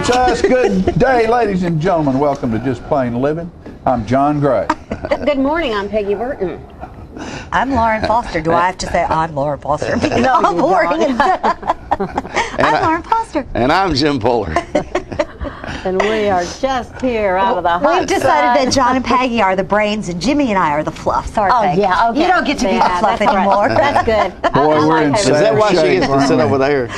It's us. Good day, ladies and gentlemen. Welcome to Just Plain Living. I'm John Gray. Good morning. I'm Peggy Burton. I'm Lauren Foster. Do I have to say I'm Lauren Foster? No, I'm you boring. don't. I'm Lauren Foster. And I'm Jim Fuller. And we are just here out of the hot We've decided that John and Peggy are the brains and Jimmy and I are the fluff. Sorry, Oh, Peggy. yeah, okay. You don't get to be Yeah, the fluff that's all right. anymore. That's good. Boy, I we're like in having- Is that why she shape, gets to aren't sit we? over there?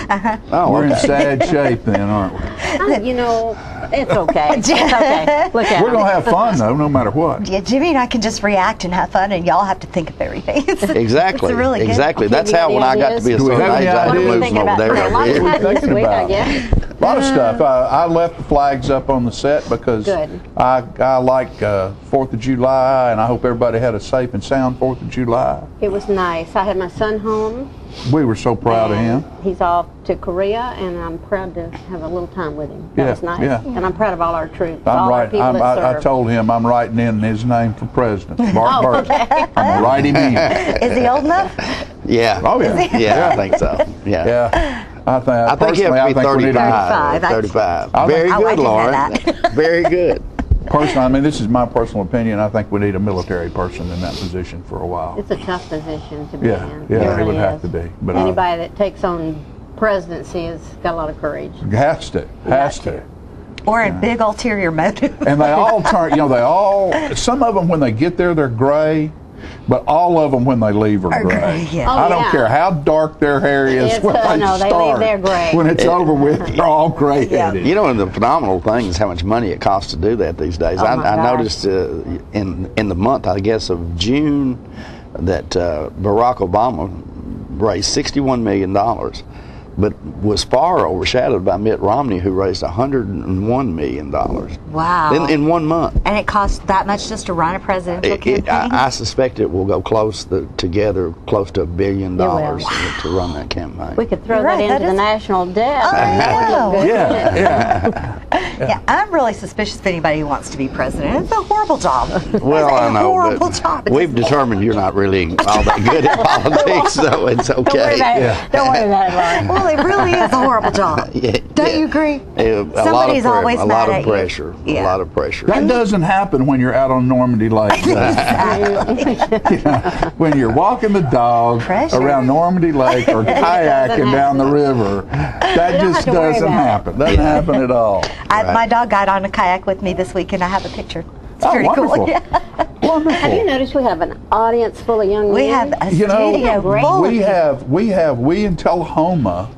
Oh, We're in okay. sad shape then, aren't we? You know, it's okay. It's okay. Look at We're going to it. have fun, though, no matter what. Yeah, Jimmy and I can just react and have fun, and y'all have to think of everything. Exactly. It's really good. Exactly. Okay, That's you got how any when I got to be a Do we certain have any age, I ideas? was What are we losing thinking over about? there. A lot over of here. fun this Thinking week, I about guess. A lot of stuff. I left the flags up on the set because Good. I like 4th of July, and I hope everybody had a safe and sound 4th of July. It was nice. I had my son home. We were so proud of and him. He's off to Korea, and I'm proud to have a little time with him. That Yeah, was nice. yeah. And I'm proud of all our troops, I'm all our right. people that I serve. told him I'm writing in his name for president, Mark Oh, Burton. I'm gonna write him in. Is he old enough? Yeah. Oh yeah. Yeah, I think so. Yeah. Yeah. I think. I think you personally, have to be I think we need 35. 35. 35. Very I good, didn't know Lauren. that. Very good. Personally, I mean, this is my personal opinion. I think we need a military person in that position for a while. It's a tough position to be Yeah, in. yeah, it really would have is. to be. But Anybody that takes on presidency has got a lot of courage. has to, has Got to. to. Or a big ulterior motive? And they all turn. You know, they all. Some of them when they get there, they're gray. But all of them, when they leave, are gray. Yeah. Oh, I don't yeah. care how dark their hair is It's, when they no, they leave start. there gray. When it's over with, they're all gray-headed. You know, and the phenomenal thing is how much money it costs to do that these days. Oh, my I gosh. noticed in the month, I guess, of June, that Barack Obama raised $61 million, but was far overshadowed by Mitt Romney, who raised $101 million Wow. in 1 month. And it costs that much just to run a presidential campaign? I suspect it will go together close to $1 billion It will. to run that campaign. We could throw You're right, that that into the is- national debt. Oh, and that would no. look good. Yeah, yeah. Yeah, I'm really suspicious of anybody who wants to be president. It's a horrible job. Well, It's a I know, horrible but job. It we've just- determined you're not really all that good at politics, so it's Don't worry okay. about Yeah. it. Don't worry about it, Lauren. Well, it really is a horrible job. Yeah, Don't yeah. you agree? Somebody's Somebody's always a mad lot at of you. pressure. Yeah. A lot of pressure. That doesn't happen when you're out on Normandy Lake. You know, when you're walking the dog Pressure. around Normandy Lake or kayaking down the river, that don't just have to worry doesn't about it. happen. Doesn't happen at all. My dog got on a kayak with me this week, and I have a picture. It's Oh, pretty wonderful. cool. Yeah. Wonderful. Have you noticed we have an audience full of young We men? have a You know, studio great. full of we in Tullahoma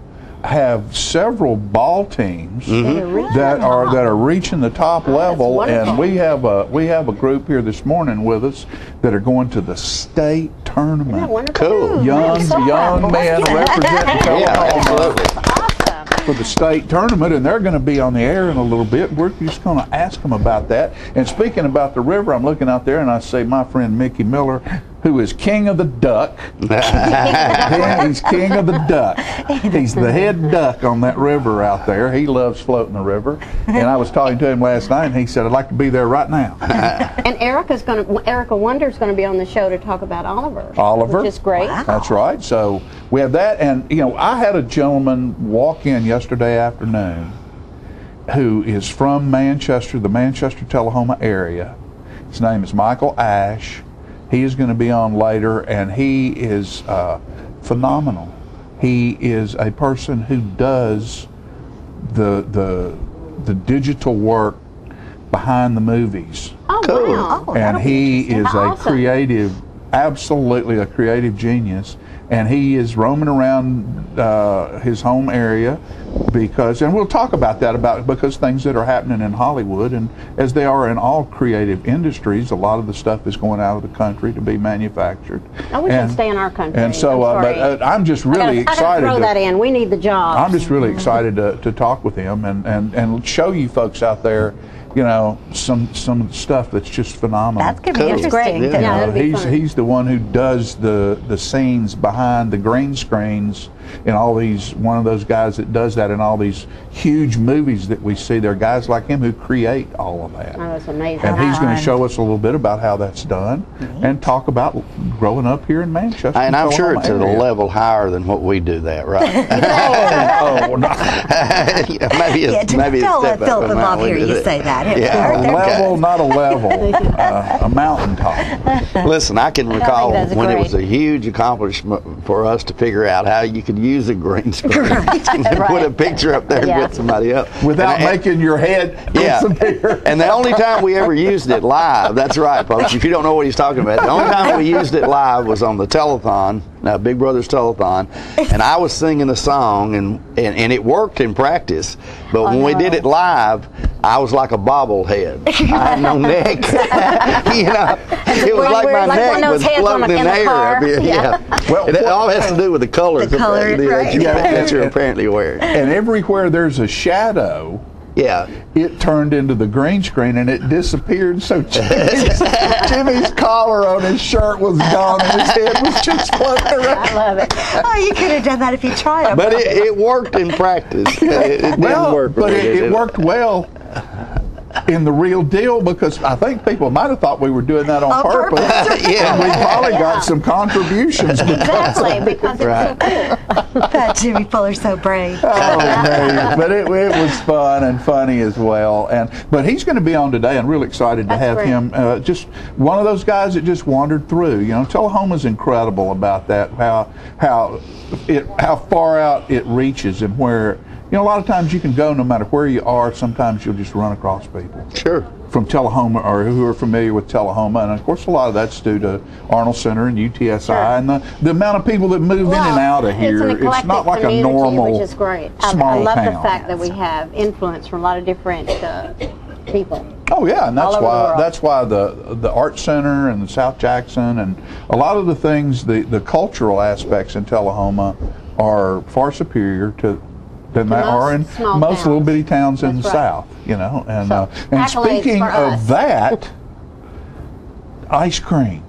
have several ball teams that are reaching the top level, wonderful. and we have a group here this morning with us that are going to the state tournament. Isn't that wonderful? Cool. Young men representing Yeah, Tullahoma absolutely. for the state tournament, and they're going to be on the air in a little bit. We're just going to ask them about that. And speaking about the river, I'm looking out there and I see my friend Mickey Miller, who is king of the duck. He's king of the duck. He's the head duck on that river out there. He loves floating the river. And I was talking to him last night, and he said, I'd like to be there right now. And Erica Wonder's going to be on the show to talk about Oliver. Oliver. Which is great. That's right. So we have that. And, you know, I had a gentleman walk in yesterday afternoon who is from Manchester, the Manchester-Tullahoma area. His name is Michael Ash. He is going to be on later, and he is phenomenal. He is a person who does the digital work behind the movies. Oh, Cool. wow. Oh, And that'll be he interesting. is a Awesome. creative, absolutely a creative genius. And he is roaming around his home area and we'll talk about that, because things that are happening in Hollywood, and as they are in all creative industries, a lot of the stuff is going out of the country to be manufactured. Oh, we should stay in our country. And so, I'm sorry. but I'm just really I gotta excited. throw that in. We need the jobs. I'm just really excited to talk with him and show you folks out there, you know, some of the stuff that's just phenomenal. That's going to be Cool. interesting. Great. Yeah, that'll be he's fun. he's the one who does the scenes behind the green screens in all these, one of those guys that does that in all these huge movies that we see. There are guys like him who create all of that. Oh, it's amazing. And he's going to show us a little bit about how that's done and talk about growing up here in Manchester. And I'm sure it's at a area. level higher than what we do that, right? Oh, no. maybe Yeah, maybe a don't let step up Philip from and how Bob we hear do you it. say that. Yeah. A level, not a level, a mountaintop. Listen, I can recall that's when it great. was a huge accomplishment for us to figure out how you could use a green screen and put a picture up there and Yeah. get somebody up. Without And- making your head Yeah, disappear. and the only time we ever used it live, that's right, folks, if you don't know what he's talking about, the only time we used it live was on the telethon, Big Brother's telethon, and I was singing a song, and it worked in practice, but when we did it live, I was like a bobblehead. I had no neck. You know, it was like my Like neck one of those was heads on floating a- in in a the air car. up here. Yeah. Well, it all has to do with the colors The color, that right. that you're apparently wearing. And everywhere there's a shadow, Yeah. it turned into the green screen and it disappeared. So Jimmy's collar on his shirt was gone and his head was just floating around. I love it. Oh, you could have done that if you tried. But it worked in practice. It didn't Well, work. but really, did it worked well in the real deal because I think people might have thought we were doing that on On purpose. purpose. Yeah. And we probably got some contributions because Exactly, because it's so cool. That Jimmy Fuller's so brave. Oh, man. But it was fun and funny as well. But he's going to be on today. I'm really excited to That's have great. him. Just one of those guys that just wandered through. You know, Tullahoma's incredible about that. How far out it reaches and where. You know, a lot of times you can go no matter where you are. Sometimes you'll just run across people Sure. from Tullahoma or who are familiar with Tullahoma. And of course, a lot of that's due to Arnold Center and UTSI Sure. and the amount of people that move in and out of here. It's an eclectic not like a community, normal which is great. small I love town. the fact that we have influence from a lot of different people. Oh yeah, and all over the world. that's why the Art Center and the South Jackson and a lot of the things, the cultural aspects in Tullahoma are far superior than they most are in small most towns. little bitty towns in the That's right. South. You know, and So, and accolades speaking for us. of that, ice cream.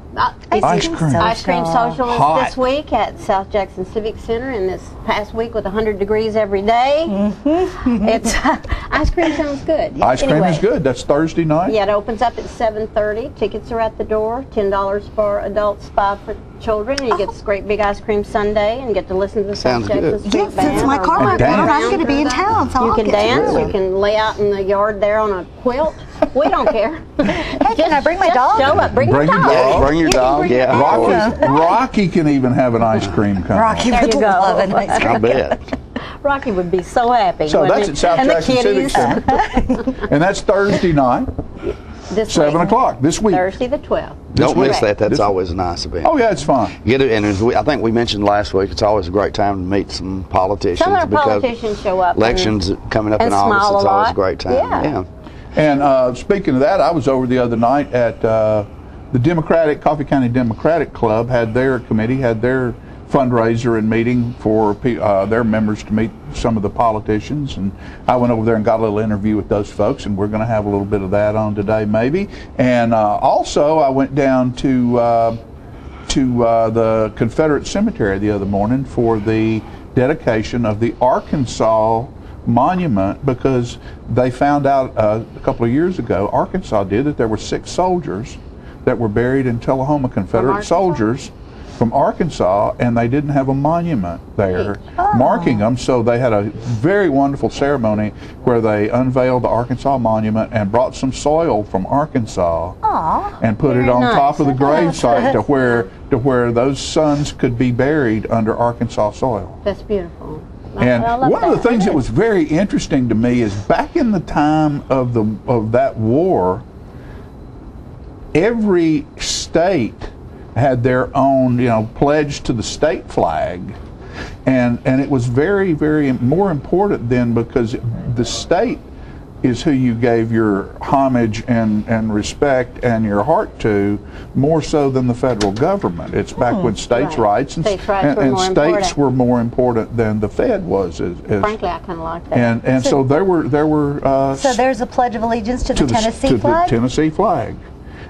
Ice cream. Ice cream social is Hot. this week at South Jackson Civic Center, and this past week with 100 degrees every day. It's ice cream sounds good. Ice cream Anyway, is good. That's Thursday night. Yeah, it opens up at 7:30. Tickets are at the door. $10 for adults, $5 for children. And you get this great big ice cream sundae and get to listen to the Sounds South Jackson good. Street Yes, Band. it's my or car walk ride down. around I'm gonna be in through town, so You I'll can get to dance. really- You can lay out in the yard there on a quilt. We don't care. Hey, can I bring my Just dog? show up. Bring, Bring your your dog. dog. Bring your You can dog, bring your yeah. dog. Rocky can even have an ice cream cone. Rocky There would you go. love an ice cream. I bet. Rocky would be so happy. So wouldn't that's he? at South And the Jackson Civic kitties. Center, and that's Thursday night, This 7 week. o'clock this week. Thursday the 12th. Don't miss week. that. That's This- always a nice event. Oh yeah, it's fun. Get it, and I think we mentioned last week. It's always a great time to meet some politicians. Some of our because politicians show up. Elections coming up and in August. smile a It's always a lot. great time. Yeah. And speaking of that, I was over the other night at the Coffee County Democratic Club had their fundraiser and meeting for their members to meet some of the politicians, and I went over there and got a little interview with those folks, and we're going to have a little bit of that on today maybe. And also I went down to the Confederate Cemetery the other morning for the dedication of the Arkansas monument, because they found out a couple of years ago, Arkansas did, that there were 6 soldiers that were buried in Tullahoma, Confederate Arkansas? soldiers from Arkansas, and they didn't have a monument there marking them. So they had a very wonderful ceremony where they unveiled the Arkansas monument and brought some soil from Arkansas and put Very it on nice. top of the grave site to where those sons could be buried under Arkansas soil. That's beautiful. And I love one of the things It that is. was very interesting to me is back in the time of that war, every state had their own, pledge to the state flag, and it was very, very more important then, because the state is who you gave your homage and respect and your heart to, more so than the federal government. It's back when states' Right. rights and, States' rights and, were and more states important. were more important than the Fed was. Frankly, I kind of like that. And so there were So there's a Pledge of Allegiance to the Tennessee to flag? the Tennessee flag.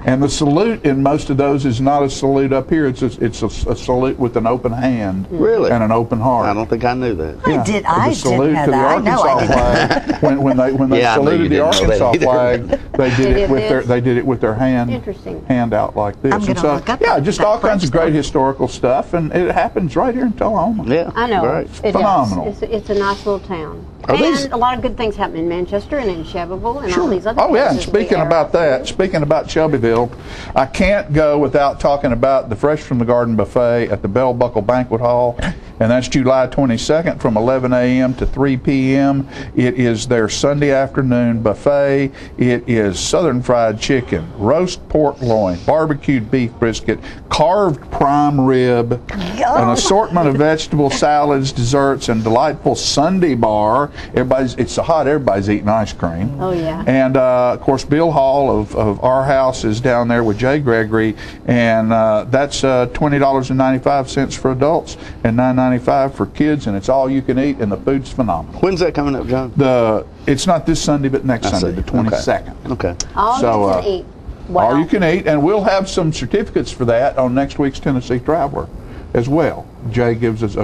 And the salute in most of those is not a salute up here. It's a salute with an open hand. Really? And an open heart. I don't think I knew that. I did. I The salute didn't know to the that. I know I Arkansas didn't. flag. When they Yeah, I knew saluted you the didn't know that Arkansas either. flag, they did it with their hand. Interesting. Hand out like this. I'm gonna And so, look up yeah, that- just that all kinds of French great historical stuff, and it happens right here in Tullahoma. Yeah. I know. Right. It Phenomenal. Does. It's a nice little town. Are And these- a lot of good things happen in Manchester and in Shelbyville and all these other Oh yeah, and places we speaking are. about that, speaking about Shelbyville, I can't go without talking about the Fresh from the Garden buffet at the Bell Buckle Banquet Hall, and that's July 22nd from 11 a.m. to 3 p.m. It is their Sunday afternoon buffet. It is southern fried chicken, roast pork loin, barbecued beef brisket, carved prime rib, an assortment of vegetable salads, desserts, and delightful Sunday bar. It's so hot, everybody's eating ice cream. Oh, yeah. And of course, Bill Hall of Our House is down there with Jay Gregory, and that's $20.95 for adults and $9.95 for kids, and it's all you can eat, and the food's phenomenal. When's that coming up, John? It's not this Sunday, but next I Sunday, see. the 22nd. Okay. All So, you can eat. Wow. All you can eat, and we'll have some certificates for that on next week's Tennessee Traveler as well. Greg gives us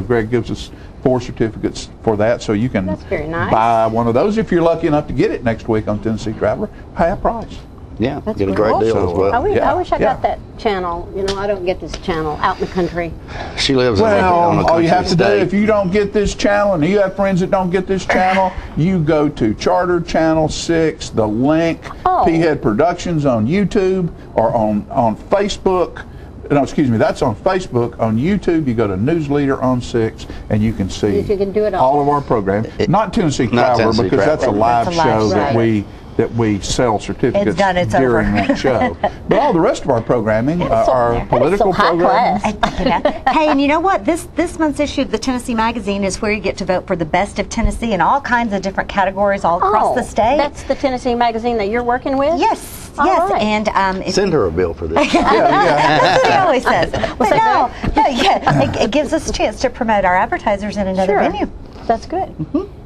4 certificates for that, so you can That's very nice. buy one of those if you're lucky enough to get it next week on Tennessee Traveler, half price. Yeah, That's get a great. great deal So, as well. I wish I yeah. got that channel. You know, I don't get this channel out in the country. She lives on a Well, all you have to do, country if you don't get this channel, and you have friends that don't get this channel, you go to Charter Channel 6, the link, Oh. P-Head Productions on YouTube, or on Facebook. No, excuse me, that's on Facebook. On YouTube, you go to News Leader on 6, and you can see You can do it all. of our programs. Not Tennessee Not Traveler, Tennessee because that's a Traveler. live That's a live show show. that we sell certificates It's done, it's during over. that show. But all the rest of our programming, our political high programming. class. Hey, and you know what? This month's issue of the Tennessee Magazine is where you get to vote for the best of Tennessee in all kinds of different categories all across the state. That's the Tennessee Magazine that you're working with? Yes, All yes, right. and if Send her a bill for this. That's what he always says. But that no, it gives us a chance to promote our advertisers in another Sure. venue. That's good.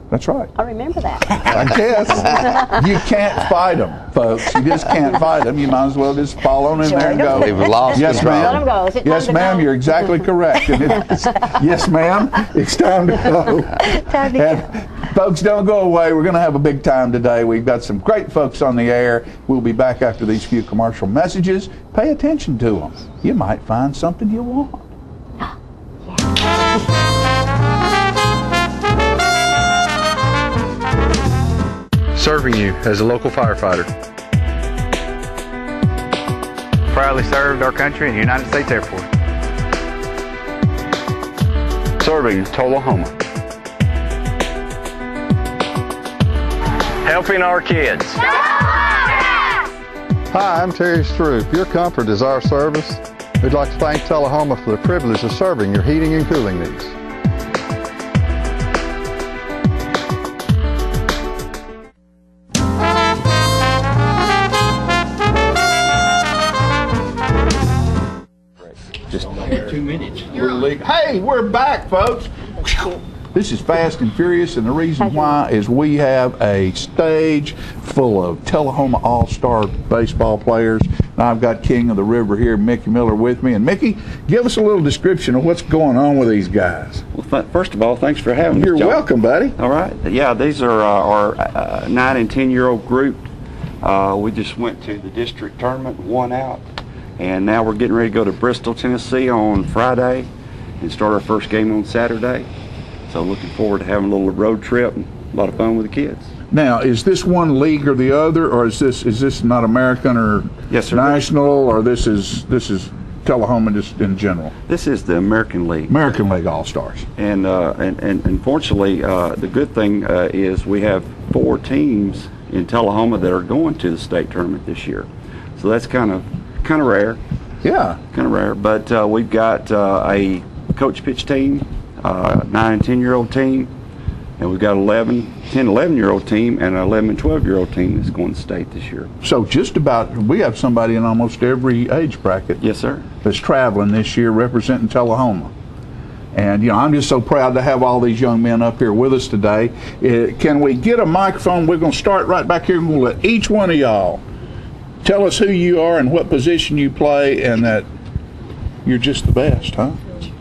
That's right. I'll remember that. I guess. You can't fight them, folks. You just can't fight them. You might as well just fall on in there and go. They've lost Yes, control. ma'am. Let 'em go. Is it time Yes, to ma'am. go? You're exactly correct. And yes, ma'am. It's time to go. Time to go. And folks, don't go away. We're going to have a big time today. We've got some great folks on the air. We'll be back after these few commercial messages. Pay attention to them. You might find something you want. Serving you as a local firefighter. Proudly served our country in the United States Air Force. Serving Tullahoma. Helping our kids. Hi, I'm Terry Stroop. Your comfort is our service. We'd like to thank Tullahoma for the privilege of serving your heating and cooling needs. Just 2 minutes. Hey, we're back, folks. This is Fast and Furious, and the reason why is we have a stage full of Tullahoma All-Star baseball players. And I've got King of the River here, Mickey Miller, with me. And Mickey, give us a little description of what's going on with these guys. Well, first of all, thanks for having us. You're John. welcome, buddy. All right. Yeah, these are our 9 and 10-year-old group. We just went to the district tournament, won out, and now we're getting ready to go to Bristol, Tennessee on Friday and start our first game on Saturday. So looking forward to having a little road trip and a lot of fun with the kids. Now, is this one league or the other, or is this not American or Yes, sir. national, or this is Tullahoma just in general? This is the American League. American League All-Stars. And unfortunately, the good thing is we have 4 teams in Tullahoma that are going to the state tournament this year. So that's kind of rare. Yeah. Kind of rare. But we've got a coach pitch team, 9 and 10-year-old team, and we've got 10, 11-year-old team and an 11 and 12-year-old team that's going to state this year. So just about, we have somebody in almost every age bracket. Yes, sir. That's traveling this year representing Tullahoma. And, I'm just so proud to have all these young men up here with us today. Can we get a microphone? We're going to start right back here, and we'll let each one of y'all tell us who you are and what position you play, and that you're just the best, huh?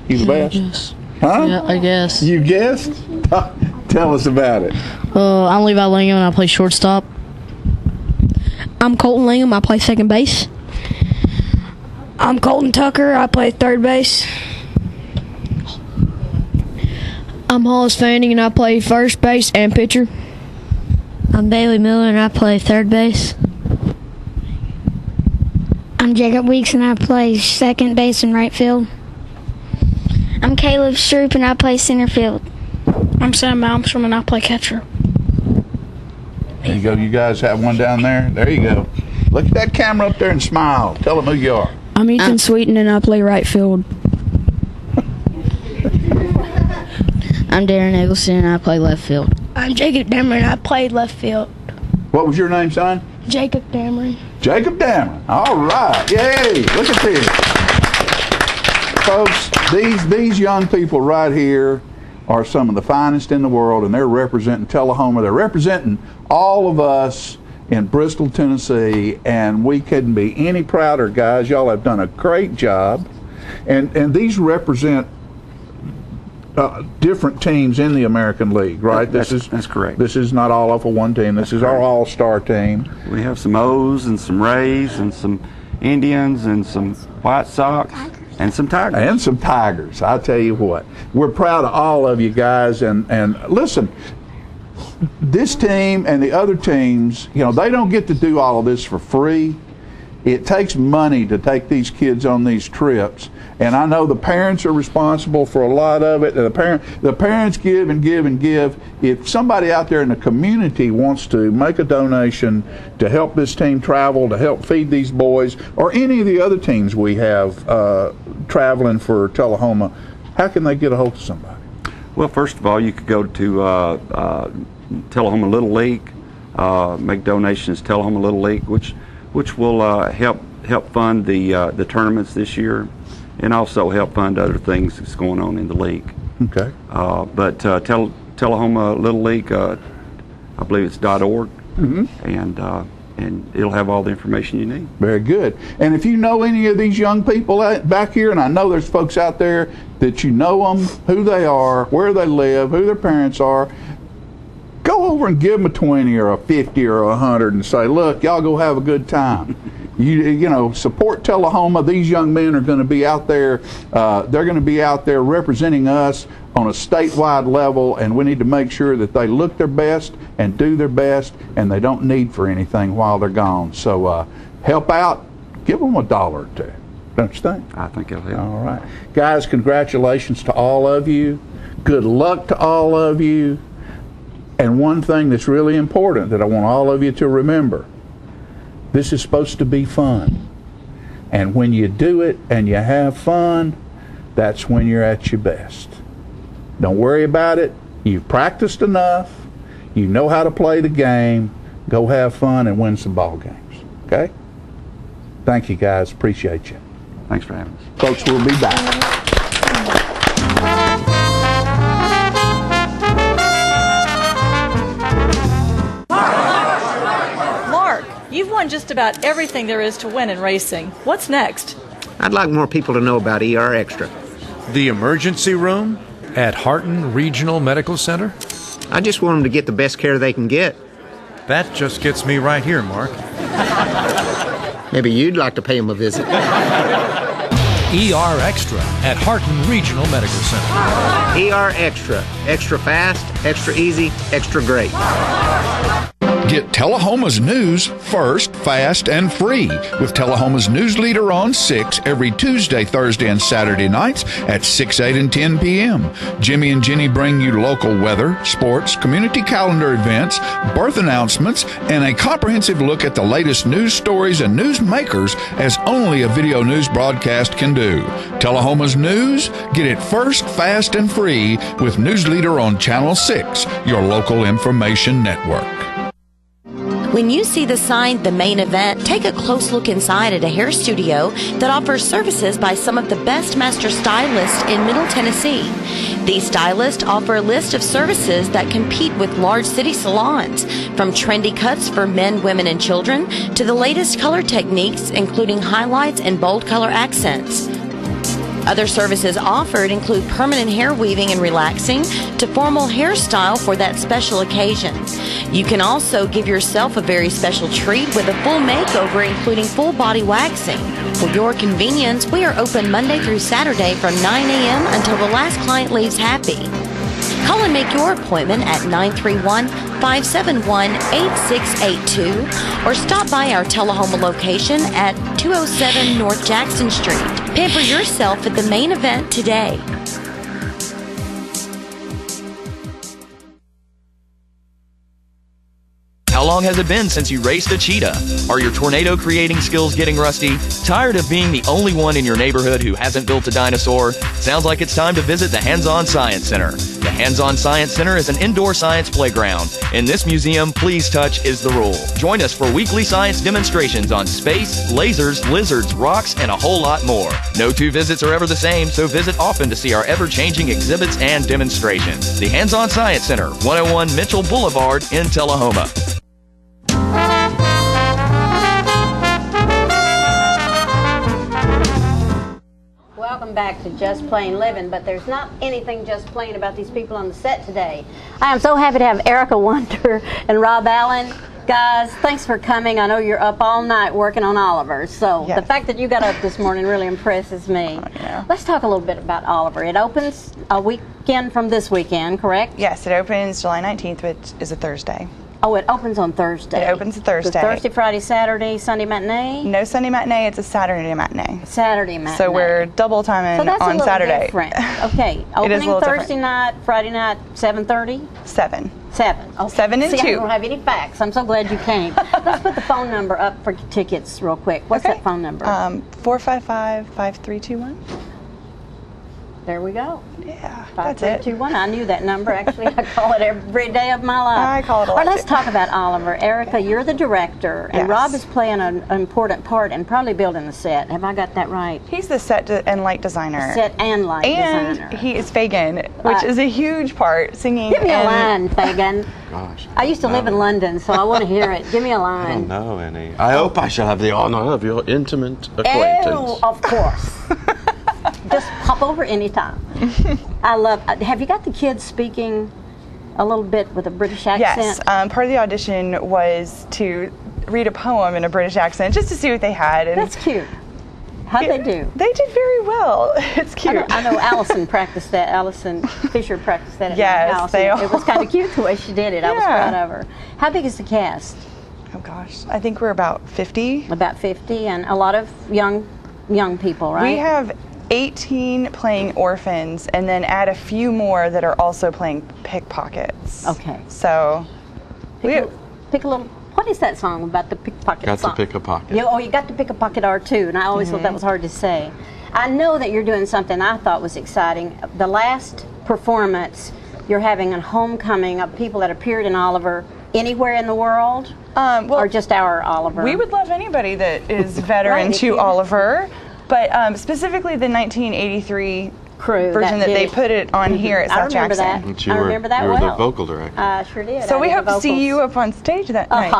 You the best? Yes. Huh? Yeah, I guess. You guessed? Tell us about it. I'm Levi Lingham, and I play shortstop. I'm Colton Lingham. I play second base. I'm Colton Tucker. I play third base. I'm Hollis Fanning, and I play first base and pitcher. I'm Bailey Miller, and I play third base. I'm Jacob Weeks, and I play second base and right field. I'm Caleb Stroop, and I play center field. I'm Sam Malmstrom, and I play catcher. There you go. You guys have one down there? There you go. Look at that camera up there and smile. Tell them who you are. I'm Ethan Sweeten, and I play right field. I'm Darren Eggleston, and I play left field. I'm Jacob Dameron, and I play left field. What was your name, son? Jacob Dameron. Jacob Dameron. All right. Yay. Look at this. Folks, these young people right here are some of the finest in the world, and they're representing Tullahoma. They're representing all of us in Bristol, Tennessee, and we couldn't be any prouder, guys. Y'all have done a great job. And these represent different teams in the American League, right? That's correct. This is not all of a one team. This is our all-star team. We have some O's and some Rays and some Indians and some White Sox and some Tigers. And some Tigers. I tell you what, we're proud of all of you guys. And listen, this team and the other teams, you know, they don't get to do all of this for free. It takes money to take these kids on these trips. And I know the parents are responsible for a lot of it. The parents give and give and give. If somebody out there in the community wants to make a donation to help this team travel, to help feed these boys, or any of the other teams we have traveling for Tullahoma, how can they get a hold of somebody? Well, first of all, you could go to Tullahoma Little League, make donations to Tullahoma Little League, which will help fund the tournaments this year, and also help fund other things that's going on in the league. Okay. But Tullahoma Little League, I believe it's .org, and it'll have all the information you need. Very good. And if you know any of these young people back here, and I know there's folks out there that you know them, who they are, where they live, who their parents are, go over and give them a 20 or a 50 or a 100 and say, look, y'all go have a good time. You know, support Tullahoma. These young men are going to be out there. They're going to be out there representing us on a statewide level, and we need to make sure that they look their best and do their best, and they don't need for anything while they're gone. So help out. Give them $1 or $2. Don't you think? I think it'll help. All right. Guys, congratulations to all of you. Good luck to all of you. And one thing that's really important that I want all of you to remember, this is supposed to be fun. And when you do it and you have fun, that's when you're at your best. Don't worry about it. You've practiced enough. You know how to play the game. Go have fun and win some ball games. Okay? Thank you, guys. Appreciate you. Thanks for having us. Folks, we'll be back. You've won just about everything there is to win in racing. What's next? I'd like more people to know about ER Extra. The emergency room at Harton Regional Medical Center? I just want them to get the best care they can get. That just gets me right here, Mark. Maybe you'd like to pay them a visit. ER Extra at Harton Regional Medical Center. ER Extra. Extra fast, extra easy, extra great. Get Tullahoma's news first, fast, and free with Tullahoma's News Leader on 6 every Tuesday, Thursday, and Saturday nights at 6, 8, and 10 p.m. Jimmy and Jenny bring you local weather, sports, community calendar events, birth announcements, and a comprehensive look at the latest news stories and news makers as only a video news broadcast can do. Tullahoma's news, get it first, fast, and free with News Leader on Channel 6, your local information network. When you see the sign, The Main Event, take a close look inside at a hair studio that offers services by some of the best master stylists in Middle Tennessee. These stylists offer a list of services that compete with large city salons, from trendy cuts for men, women, and children to the latest color techniques, including highlights and bold color accents. Other services offered include permanent hair weaving and relaxing to formal hairstyle for that special occasion. You can also give yourself a very special treat with a full makeover, including full body waxing. For your convenience, we are open Monday through Saturday from 9 a.m. until the last client leaves happy. Call and make your appointment at 931-571-8682 or stop by our Tullahoma location at 207 North Jackson Street. Pamper yourself at The Main Event today. How long has it been since you raced a cheetah? Are your tornado creating skills getting rusty? Tired of being the only one in your neighborhood who hasn't built a dinosaur? Sounds like it's time to visit the Hands-On Science Center. The Hands-On Science Center is an indoor science playground. In this museum, please touch is the rule. Join us for weekly science demonstrations on space, lasers, lizards, rocks, and a whole lot more. No two visits are ever the same, so visit often to see our ever-changing exhibits and demonstrations. The Hands-On Science Center, 101 Mitchell Boulevard in Tullahoma. Welcome back to Just Plain Living, but there's not anything just plain about these people on the set today. I am so happy to have Erica Wonder and Rob Allen. Guys, thanks for coming. I know you're up all night working on Oliver, so the fact that you got up this morning really impresses me. Let's talk a little bit about Oliver. It opens a weekend from this weekend, correct? Yes, it opens July 19th, which is a Thursday. Oh, it opens on Thursday. It opens Thursday. So Thursday, Friday, Saturday, Sunday matinee? No Sunday matinee, it's a Saturday matinee. Saturday matinee. So we're double timing so that's on Saturday. Different. Okay, opening Thursday night, Friday night, 7:30? 7. 7. Okay. 7 and See, 2. I don't have any facts. I'm so glad you came. Let's put the phone number up for tickets real quick. What's that phone number? 455-5321. There we go. Yeah, 5321. I knew that number. Actually, I call it every day of my life. I call it a lot. All right, let's talk about Oliver. Erica, you're the director, and Rob is playing an important part and probably building the set. Have I got that right? He's the set and light designer. Set and light designer. And he is Fagin, which is a huge part, singing. Give me a line, Fagin. Gosh. I used to live in London, so I want to hear it. Give me a line. I don't know any. I hope I shall have the honor of your intimate acquaintance. Oh, of course. Just pop over anytime. I love. Have you got the kids speaking a little bit with a British accent? Yes. Part of the audition was to read a poem in a British accent, just to see what they had. And that's cute. How'd they do? They did very well. It's cute. I know Allison practiced that. Allison Fisher practiced that at my house. Yes, it was kind of cute the way she did it. I was proud of her. How big is the cast? Oh gosh, I think we're about 50. About 50, and a lot of young people, right? We have 18 playing orphans, and then add a few more that are also playing pickpockets. Okay. So, pick a little. What is that song about the pickpocket got song? to pick a pocket. You got to pick a pocket R2, and I always thought that was hard to say. I know that you're doing something I thought was exciting. The last performance, you're having a homecoming of people that appeared in Oliver anywhere in the world, or just our Oliver? We would love anybody that is veteran to Oliver. But specifically the 1983 crew version that they put it on here at South Jackson. I remember that you well. were the vocal director. I sure did. So we hope to see you up on stage that night.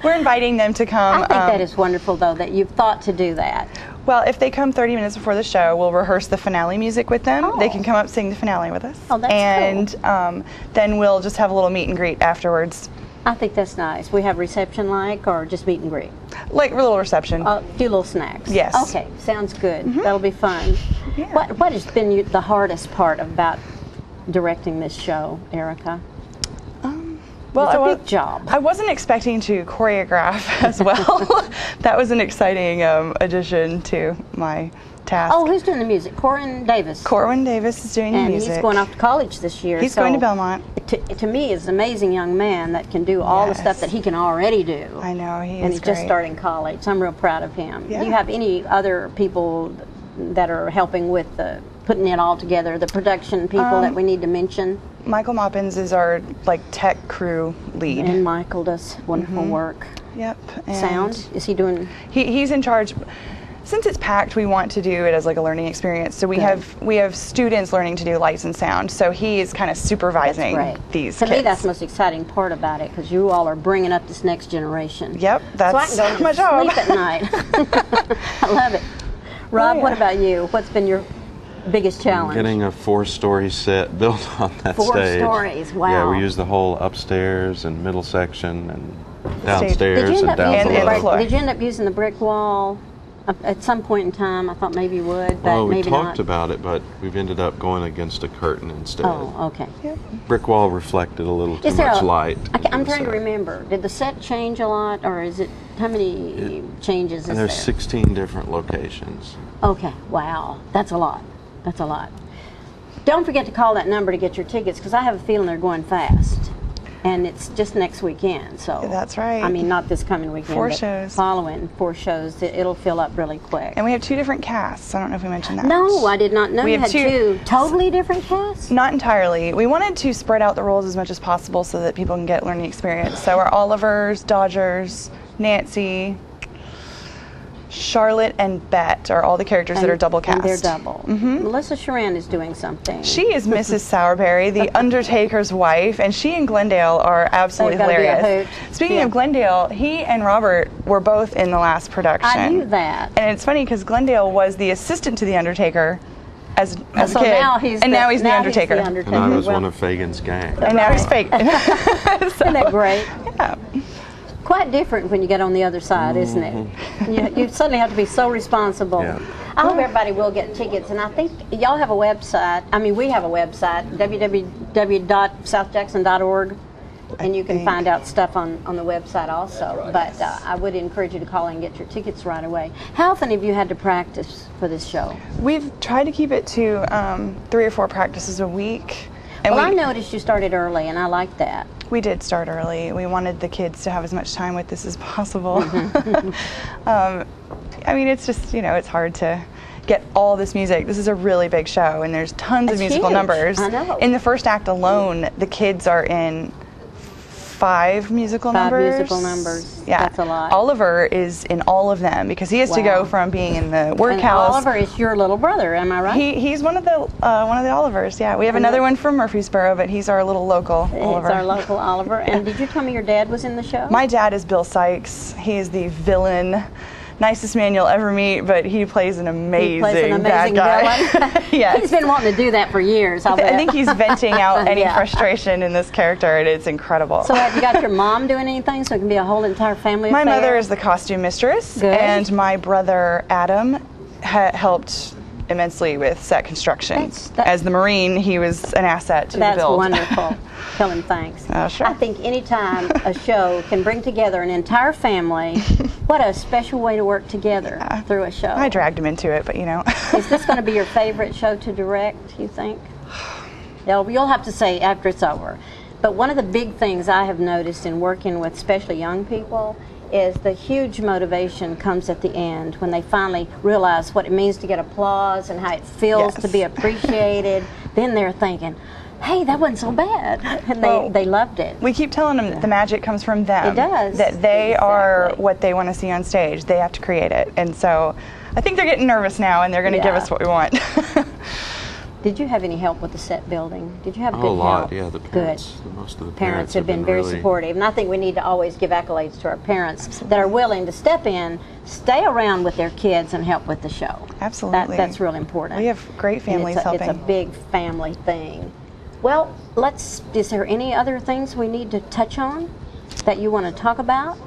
We're inviting them to come. I think that is wonderful, though, that you've thought to do that. Well, if they come 30 minutes before the show, we'll rehearse the finale music with them. They can come up sing the finale with us. Oh, that's cool. Then we'll just have a little meet and greet afterwards. I think that's nice. We have reception or just meet and greet? Like a little reception. Do little snacks? Yes. Okay, sounds good. That'll be fun. Yeah. What has been the hardest part about directing this show, Erica? Well, it's a big job. I wasn't expecting to choreograph as well. That was an exciting addition to my task. Oh, who's doing the music? Corwin Davis. Corwin Davis is doing the music. And he's going off to college this year. He's going to Belmont. To me, he's an amazing young man that can do all the stuff that he can already do. I know, he is And he's just starting college. So I'm real proud of him. Yeah. Do you have any other people that are helping with the putting it all together? The production people that we need to mention? Michael Moppins is our tech crew lead. And Michael does wonderful work. Yep. And sound? Is he doing? He's in charge. Since it's packed, we want to do it as like a learning experience. So we have students learning to do lights and sound. So he is kind of supervising these To kids. me, that's the most exciting part about it, because you all are bringing up this next generation. Yep, that's so I can go my to job. sleep at night. I love it. Rob, what about you? What's been your biggest challenge? Getting a 4-story set built on that 4 stage. stories, wow. Yeah, we use the whole upstairs and middle section and downstairs Did you and down below. Did you end up using the brick wall? At some point in time, I thought maybe you would, but Well, we maybe talked not. about it, but we've ended up going against a curtain instead. Oh, okay. Brick wall reflected a little too Is there much light. I'm trying to remember. Did the set change a lot, or is it, how many changes is And there? there's 16 different locations. Okay, wow. That's a lot. That's a lot. Don't forget to call that number to get your tickets, because I have a feeling they're going fast. And it's just next weekend, so. That's right. I mean, not this coming weekend, 4 but shows. following 4 shows. It'll fill up really quick. And we have 2 different casts. I don't know if we mentioned that. No, I did not know We you have had 2 totally different casts? Not entirely. We wanted to spread out the roles as much as possible so that people can get learning experience. So our Olivers, Dodgers, Nancy, Charlotte, and Bet are all the characters that are double cast. And they're double. Melissa Sharan is doing something. She is Mrs. Sourberry, the Undertaker's wife, and she and Glendale are absolutely They've gotta be a hilarious. hoot. Speaking of Glendale, he and Robert were both in the last production. I knew that. And it's funny because Glendale was the assistant to the Undertaker as a So kid, now he's and the- now he's the now he's Undertaker. the Undertaker. And I was Well- one of Fagan's gang. And now he's fake. Isn't that great? Yeah. Quite different when you get on the other side, isn't it? You suddenly have to be so responsible. Yeah. I hope everybody will get tickets, and I think y'all have a website. I mean, we have a website, www.southjackson.org, and you can find out stuff on the website also. But I would encourage you to call in and get your tickets right away. How often have you had to practice for this show? We've tried to keep it to 3 or 4 practices a week. And I noticed you started early, and I like that. We did start early. We wanted the kids to have as much time with this as possible. I mean, it's just, it's hard to get all this music. This is a really big show, and there's tons of musical huge. numbers. I know. In the first act alone, the kids are in 5 musical numbers. 5 musical numbers. Yeah. That's a lot. Oliver is in all of them because he has to go from being in the workhouse. And Oliver is your little brother, am I right? He's one of the Olivers. Yeah, we have another one from Murfreesboro, but he's our little local Oliver. It's our local Oliver. And did you tell me your dad was in the show? My dad is Bill Sykes. He is the villain. Nicest man you'll ever meet, but he plays an amazing, He plays an amazing bad guy. villain. Yes. He's been wanting to do that for years. I think he's venting out any Yeah. frustration in this character, and it's incredible. So have you got your mom doing anything so it can be a whole entire family My affair? mother is the costume mistress, Good. and my brother Adam helped immensely with set construction. As the Marine, he was an asset to the That's build. wonderful. Tell him thanks. Sure. I think anytime a show can bring together an entire family, what a special way to work together through a show. I dragged him into it, but Is this going to be your favorite show to direct, you think? You'll have to say after it's over. But one of the big things I have noticed in working with especially young people is the huge motivation comes at the end when they finally realize what it means to get applause and how it feels to be appreciated. Then they're thinking, hey, that wasn't so bad. And they loved it. We keep telling them that the magic comes from them. It does. That they are what they want to see on stage. They have to create it. And so I think they're getting nervous now, and they're going to give us what we want. Did you have any help with the set building? Did you have good a lot, help? yeah. The parents, most of the Parents have been very really supportive, and I think we need to always give accolades to our parents that are willing to step in, stay around with their kids, and help with the show. Absolutely. That's really important. We have great families and helping. It's a big family thing. Well, is there any other things we need to touch on that you want to talk about?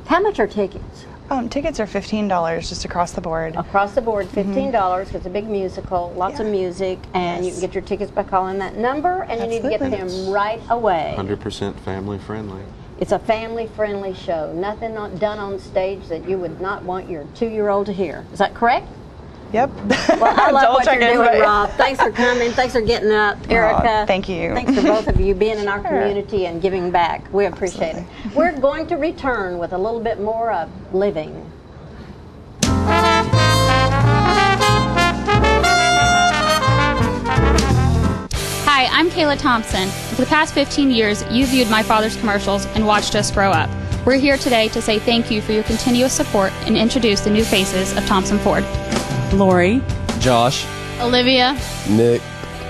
How much are tickets? Tickets are $15 just across the board. Across the board, $15 because it's a big musical, lots of music, and you can get your tickets by calling that number, and you need to get them right away. 100% family friendly. It's a family-friendly show. Nothing done on stage that you would not want your 2-year-old to hear. Is that correct? Yep. Well, I love what you're Double-checking, doing, but- Rob. Thanks for coming. Thanks for getting up, Erica. Thank you. Thanks for both of you being in our community and giving back. We appreciate it. We're going to return with a little bit more of Living. I'm Kayla Thompson. For the past 15 years, you viewed my father's commercials and watched us grow up. We're here today to say thank you for your continuous support and introduce the new faces of Thompson Ford. Lori. Josh. Olivia. Nick.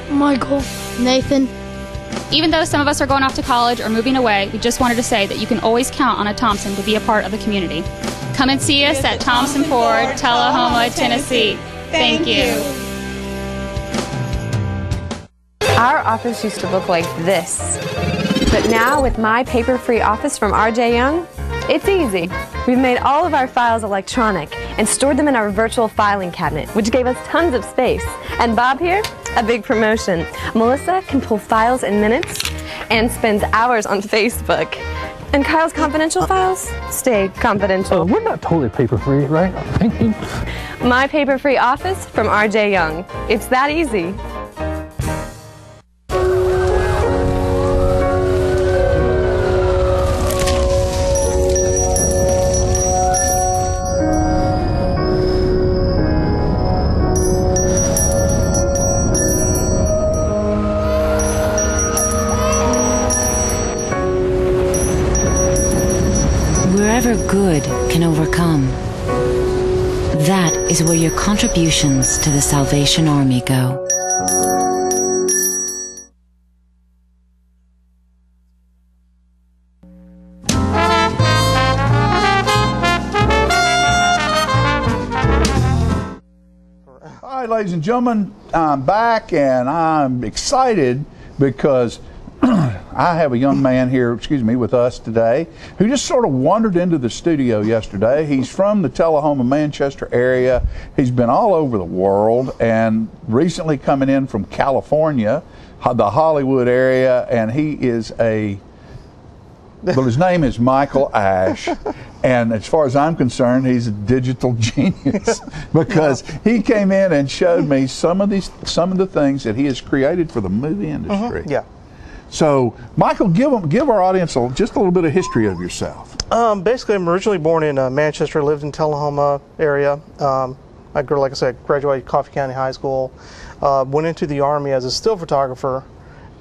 Michael. Nathan. Even though some of us are going off to college or moving away, we just wanted to say that you can always count on a Thompson to be a part of the community. Come and see us at Thompson Ford, Tullahoma, Tennessee. Thank you. Our office used to look like this, but now with My Paper-Free Office from R.J. Young, it's easy. We've made all of our files electronic and stored them in our virtual filing cabinet, which gave us tons of space. And Bob here, a big promotion. Melissa can pull files in minutes and spends hours on Facebook. And Kyle's confidential files stay confidential. We're not totally paper-free, right? My Paper-Free Office from R.J. Young. It's that easy. Wherever good can overcome, that is where your contributions to the Salvation Army go. All right, ladies and gentlemen, I'm back and I'm excited because I have a young man here, with us today who just sort of wandered into the studio yesterday. He's from the Tullahoma, Manchester area. He's been all over the world and recently coming in from California, the Hollywood area, and he is his name is Michael Ash, and as far as I'm concerned, he's a digital genius because he came in and showed me some of the things that he has created for the movie industry. Yeah. So, Michael, give our audience just a little bit of history of yourself. Basically, I'm originally born in Manchester, lived in Tullahoma area. Like I said, graduated Coffee County High School. Went into the Army as a still photographer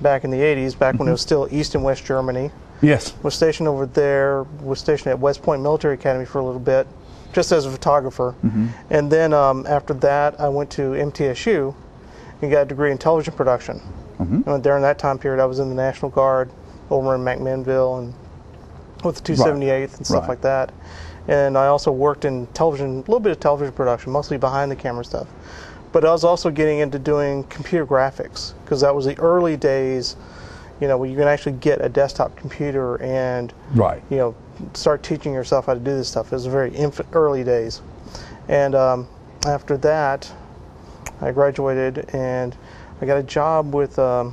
back in the 80s, back when it was still East and West Germany. Yes. Was stationed over there, was stationed at West Point Military Academy for a little bit, just as a photographer. And then after that, I went to MTSU and got a degree in television production. And during that time period, I was in the National Guard over in McMinnville and with the 278th and stuff like that. And I also worked in television, a little bit of television production, mostly behind the camera stuff. But I was also getting into doing computer graphics because that was the early days, where you can actually get a desktop computer and, start teaching yourself how to do this stuff. It was very early days. And after that, I graduated and I got a job with a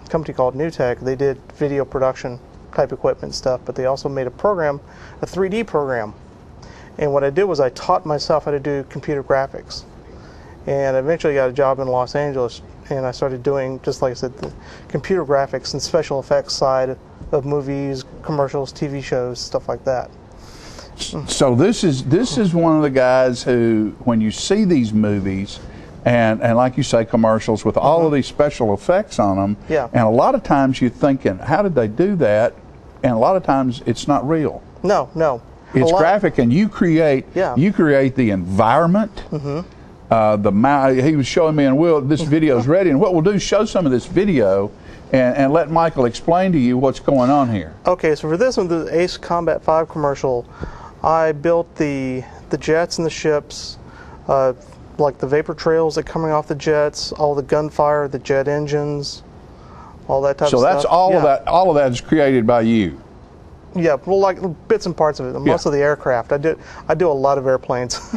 company called NewTek. They did video production type equipment stuff, but they also made a program, a 3D program. And what I did was I taught myself how to do computer graphics. And I eventually got a job in Los Angeles, and I started doing, just like I said, the computer graphics and special effects side of movies, commercials, TV shows, stuff like that. So this is one of the guys who, when you see these movies, and like you say, commercials with all of these special effects on them. Yeah. And a lot of times you're thinking, how did they do that? And a lot of times it's not real. No. It's graphic, and you create the environment. He was showing me, and this video is ready. And what we'll do is show some of this video and let Michael explain to you what's going on here. Okay, so for this one, the Ace Combat 5 commercial, I built the jets and the ships, like the vapor trails that are coming off the jets, all the gunfire, the jet engines, all that type of stuff. So that's all of that. All of that is created by you. Yeah, well, like bits and parts of it. Most of the aircraft. I do a lot of airplanes.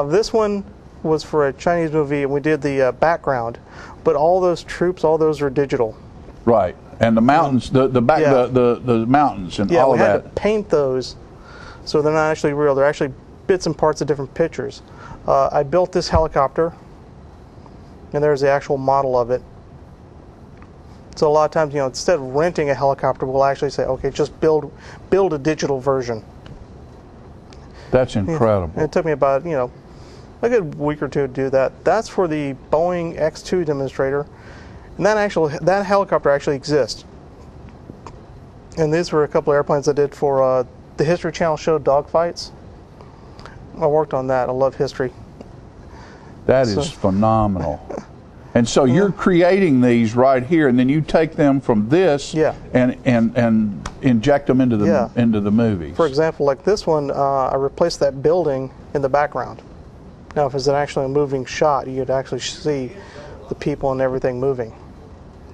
This one was for a Chinese movie, and we did the background, but all those troops, all those are digital. Right, and the mountains, the mountains, and all of that. Yeah, we had to paint those, so they're not actually real. They're actually bits and parts of different pictures. I built this helicopter, and there's the actual model of it. So a lot of times, instead of renting a helicopter, we'll actually say, okay, just build a digital version. That's incredible. And it took me about, a good week or two to do that. That's for the Boeing X-2 demonstrator. And that helicopter actually exists. And these were a couple of airplanes I did for the History Channel show Dogfights. I worked on that. I love history. That is phenomenal. And so you're creating these right here, and then you take them from this and inject them into the movies. For example, like this one, I replaced that building in the background. Now, if it's actually a moving shot, you'd actually see the people and everything moving.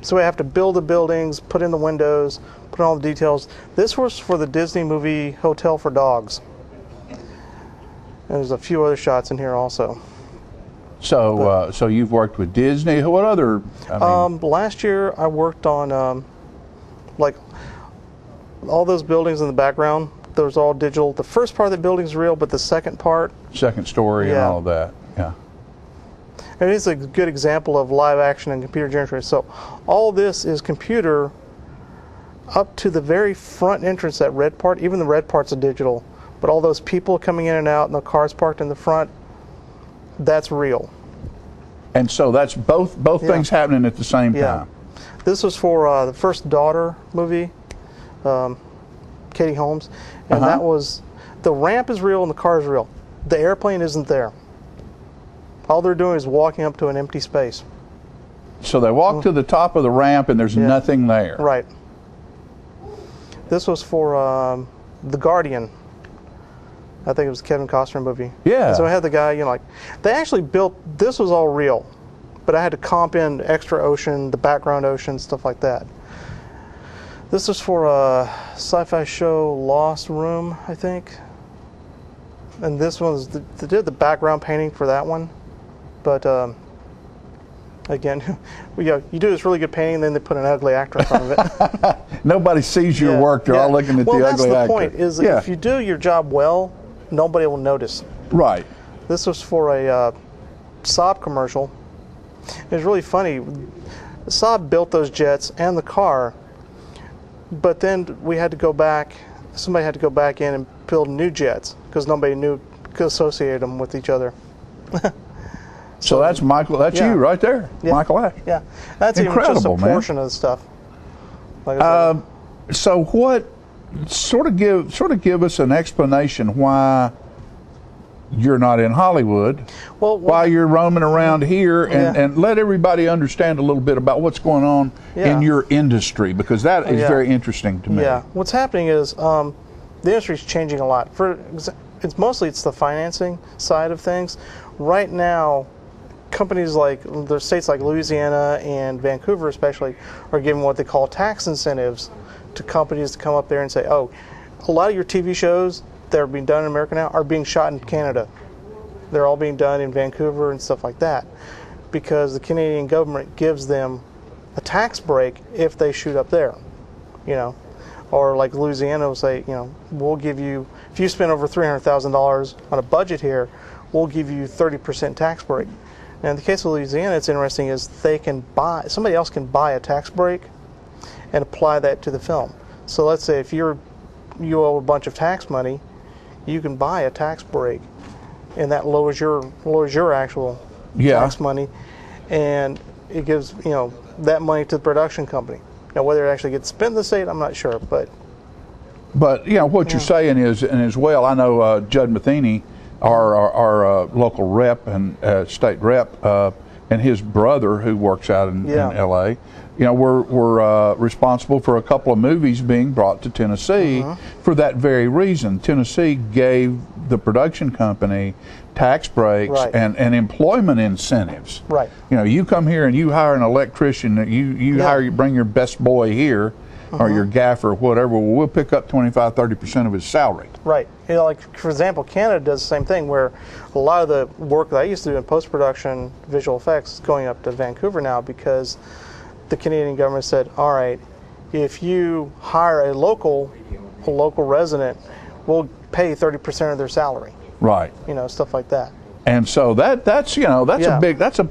So we have to build the buildings, put in the windows, put in all the details. This was for the Disney movie Hotel for Dogs. And there's a few other shots in here also. So, so you've worked with Disney. What other? Last year I worked on like all those buildings in the background. Those are all digital. The first part of the building is real, but the second part, second story, and all of that. Yeah. And it is a good example of live action and computer generated. So all this is computer up to the very front entrance. That red part, even the red part's a digital. But all those people coming in and out, and the cars parked in the front, that's real. And so that's both things happening at the same time. This was for the first Daughter movie, Katie Holmes, and that was, the ramp is real and the car is real. The airplane isn't there. All they're doing is walking up to an empty space. So they walk to the top of the ramp and there's nothing there. Right. This was for The Guardian. I think it was a Kevin Costner movie. Yeah. And so I had the guy, like, they actually built, this was all real, but I had to comp in extra ocean, the background ocean, stuff like that. This was for a sci-fi show, Lost Room, I think. And this one was, they did the background painting for that one. But again, you do this really good painting, and then they put an ugly actor in front of it. Nobody sees your work. They're all looking at the ugly actor. Well, that's the point, is that if you do your job well, nobody will notice. Right. This was for a Saab commercial. It was really funny. Saab built those jets and the car, but then we had to go back, somebody had to go back in and build new jets because nobody could associate them with each other. So that's Michael, that's you right there, Michael Ash. Yeah, that's incredible, even just a portion of the stuff. Like so what, sort of give us an explanation why you're not in Hollywood, why you're roaming around here, and let everybody understand a little bit about what's going on in your industry, because that is very interesting to me. Yeah, what's happening is the industry is changing a lot. It's mostly the financing side of things. Right now, companies like the states like Louisiana and Vancouver especially are giving what they call tax incentives to companies to come up there and say, oh, a lot of your TV shows that are being done in America now are being shot in Canada. They're all being done in Vancouver and stuff like that, because the Canadian government gives them a tax break if they shoot up there, or like Louisiana will say, we'll give you, if you spend over $300,000 on a budget here, we'll give you 30% tax break. Now in the case of Louisiana, it's interesting is somebody else can buy a tax break and apply that to the film. So let's say if you owe a bunch of tax money, you can buy a tax break, and that lowers your actual tax money, and it gives that money to the production company. Now whether it actually gets spent in the state, I'm not sure, but what you're saying is, and as well, I know Judd Matheny, our local rep and state rep, and his brother who works out in L.A. We're responsible for a couple of movies being brought to Tennessee for that very reason. Tennessee gave the production company tax breaks and employment incentives. Right. You come here and you hire an electrician, bring your best boy here, or your gaffer or whatever, we'll pick up 25-30% of his salary. Right. Like, for example, Canada does the same thing, where a lot of the work that I used to do in post-production visual effects is going up to Vancouver now, because the Canadian government said, all right, if you hire a local resident, we'll pay 30% of their salary. Right. Stuff like that. And so that's a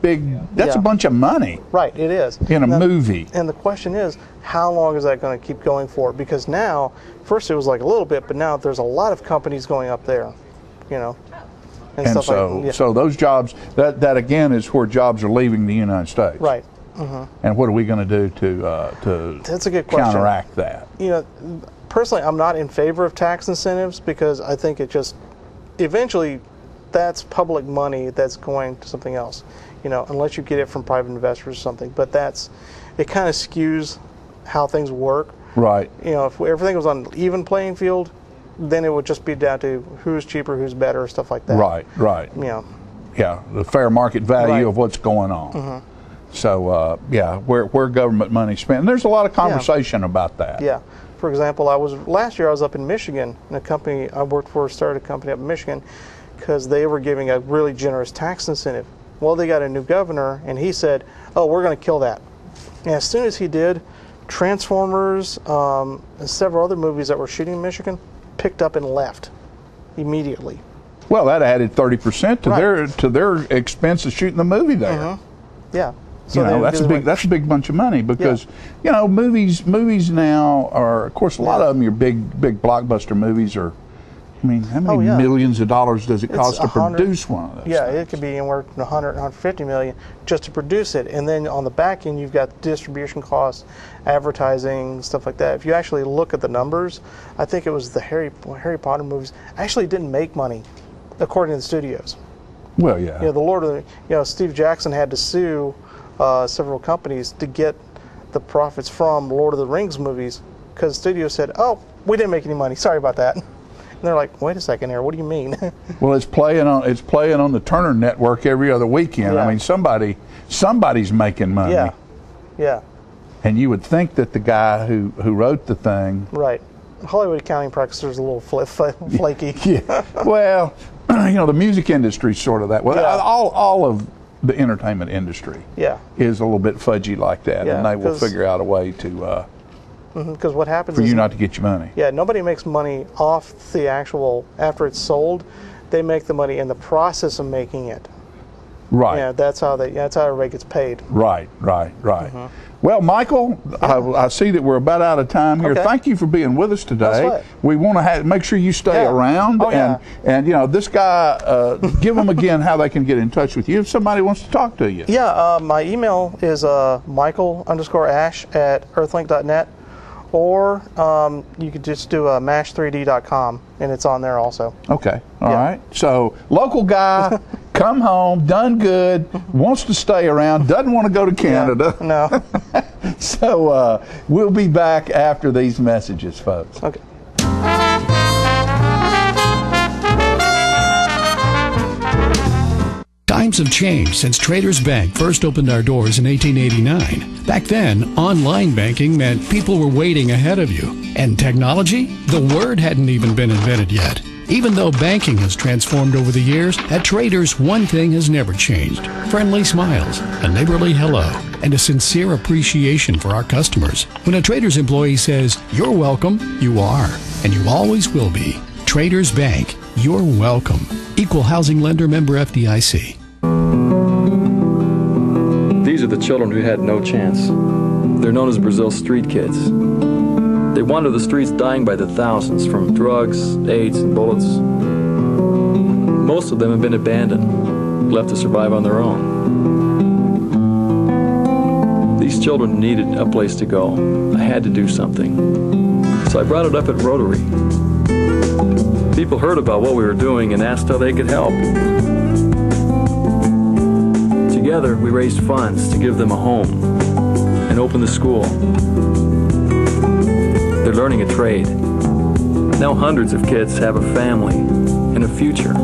bunch of money. Right, it is. In a movie. And the question is, how long is that going to keep going for? Because now, first it was like a little bit, but now there's a lot of companies going up there, and stuff so those jobs, that again is where jobs are leaving the United States. Right. And what are we going to do to That's a good question. counteract that? You know, personally, I'm not in favor of tax incentives because I think it just eventually that's public money that's going to something else. You know, unless you get it from private investors or something. But it kind of skews how things work. Right. You know, if everything was on an even playing field, then it would just be down to who's cheaper, who's better, stuff like that. Right. You know. Yeah, the fair market value of what's going on. So, where government money spent. And there's a lot of conversation about that. Yeah. For example, last year I was up in Michigan, and a company I worked for started a company up in Michigan because they were giving a really generous tax incentive. Well, they got a new governor, and he said, "Oh, we're going to kill that." And as soon as he did, Transformers and several other movies that were shooting in Michigan picked up and left immediately. Well, that added 30% to their expense of shooting the movie there. Yeah. So that's a big bunch of money because movies now are, of course, a lot of them, your big blockbuster movies are. I mean, how many millions of dollars does it cost to produce one of those? Yeah, it could be anywhere from 100, 150 million just to produce it, and then on the back end you've got distribution costs, advertising, stuff like that. If you actually look at the numbers, I think it was the Harry Potter movies actually didn't make money, according to the studios. Well, yeah. You know, Steve Jackson had to sue several companies to get the profits from Lord of the Rings movies because the studio said, "Oh, we didn't make any money. Sorry about that." And they're like, "Wait a second here. What do you mean?" Well, it's playing on the Turner Network every other weekend. I mean, somebody's making money. Yeah. And you would think that the guy who wrote the thing. Right. Hollywood accounting practices are a little flaky. Yeah. Well, the music industry is sort of that. Well, all of the entertainment industry is a little bit fudgy like that, and they will figure out a way to. Because what happens for you not to get your money. Yeah, nobody makes money off the actual after it's sold. They make the money in the process of making it. Right. Yeah, that's how everybody gets paid. Right. Well, Michael, I see that we're about out of time here. Okay. Thank you for being with us today. That's right. We want to make sure you stay around. And this guy, give them again how they can get in touch with you if somebody wants to talk to you. Yeah, my email is michael_ash@earthlink.net, or you could just do mash3d.com, and it's on there also. Okay. All right. So, local guy, come home, done good, wants to stay around, doesn't want to go to Canada. No. So, we'll be back after these messages, folks. Okay. Times have changed since Traders Bank first opened our doors in 1889. Back then, online banking meant people were waiting ahead of you. And technology? The word hadn't even been invented yet. Even though banking has transformed over the years, at Traders, one thing has never changed. Friendly smiles, a neighborly hello, and a sincere appreciation for our customers. When a Traders employee says, "You're welcome," you are, and you always will be. Traders Bank, you're welcome. Equal housing lender, member FDIC. These are the children who had no chance. They're known as Brazil's street kids. They wander the streets dying by the thousands from drugs, AIDS, and bullets. Most of them have been abandoned, left to survive on their own. These children needed a place to go. I had to do something. So I brought it up at Rotary. People heard about what we were doing and asked how they could help. Together, we raised funds to give them a home and open the school. They're learning a trade. Now hundreds of kids have a family and a future.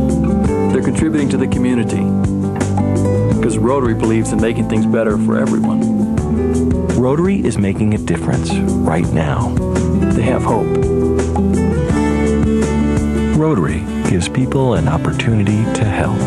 They're contributing to the community because Rotary believes in making things better for everyone. Rotary is making a difference right now. They have hope. Rotary gives people an opportunity to help.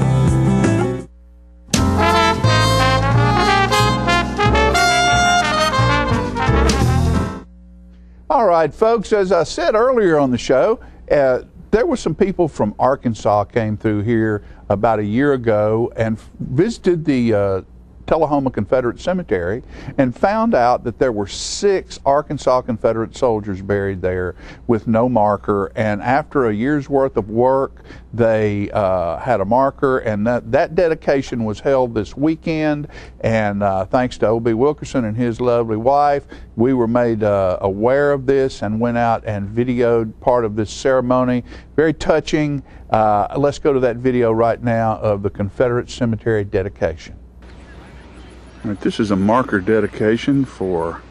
All right, folks, as I said earlier on the show, there were some people from Arkansas came through here about a year ago and visited the Tullahoma Confederate Cemetery and found out that there were 6 Arkansas Confederate soldiers buried there with no marker. And after a year's worth of work, they had a marker, and that dedication was held this weekend. And thanks to O.B. Wilkerson and his lovely wife, we were made aware of this and went out and videoed part of this ceremony. Very touching. Let's go to that video right now of the Confederate Cemetery dedication. All right, this is a marker dedication for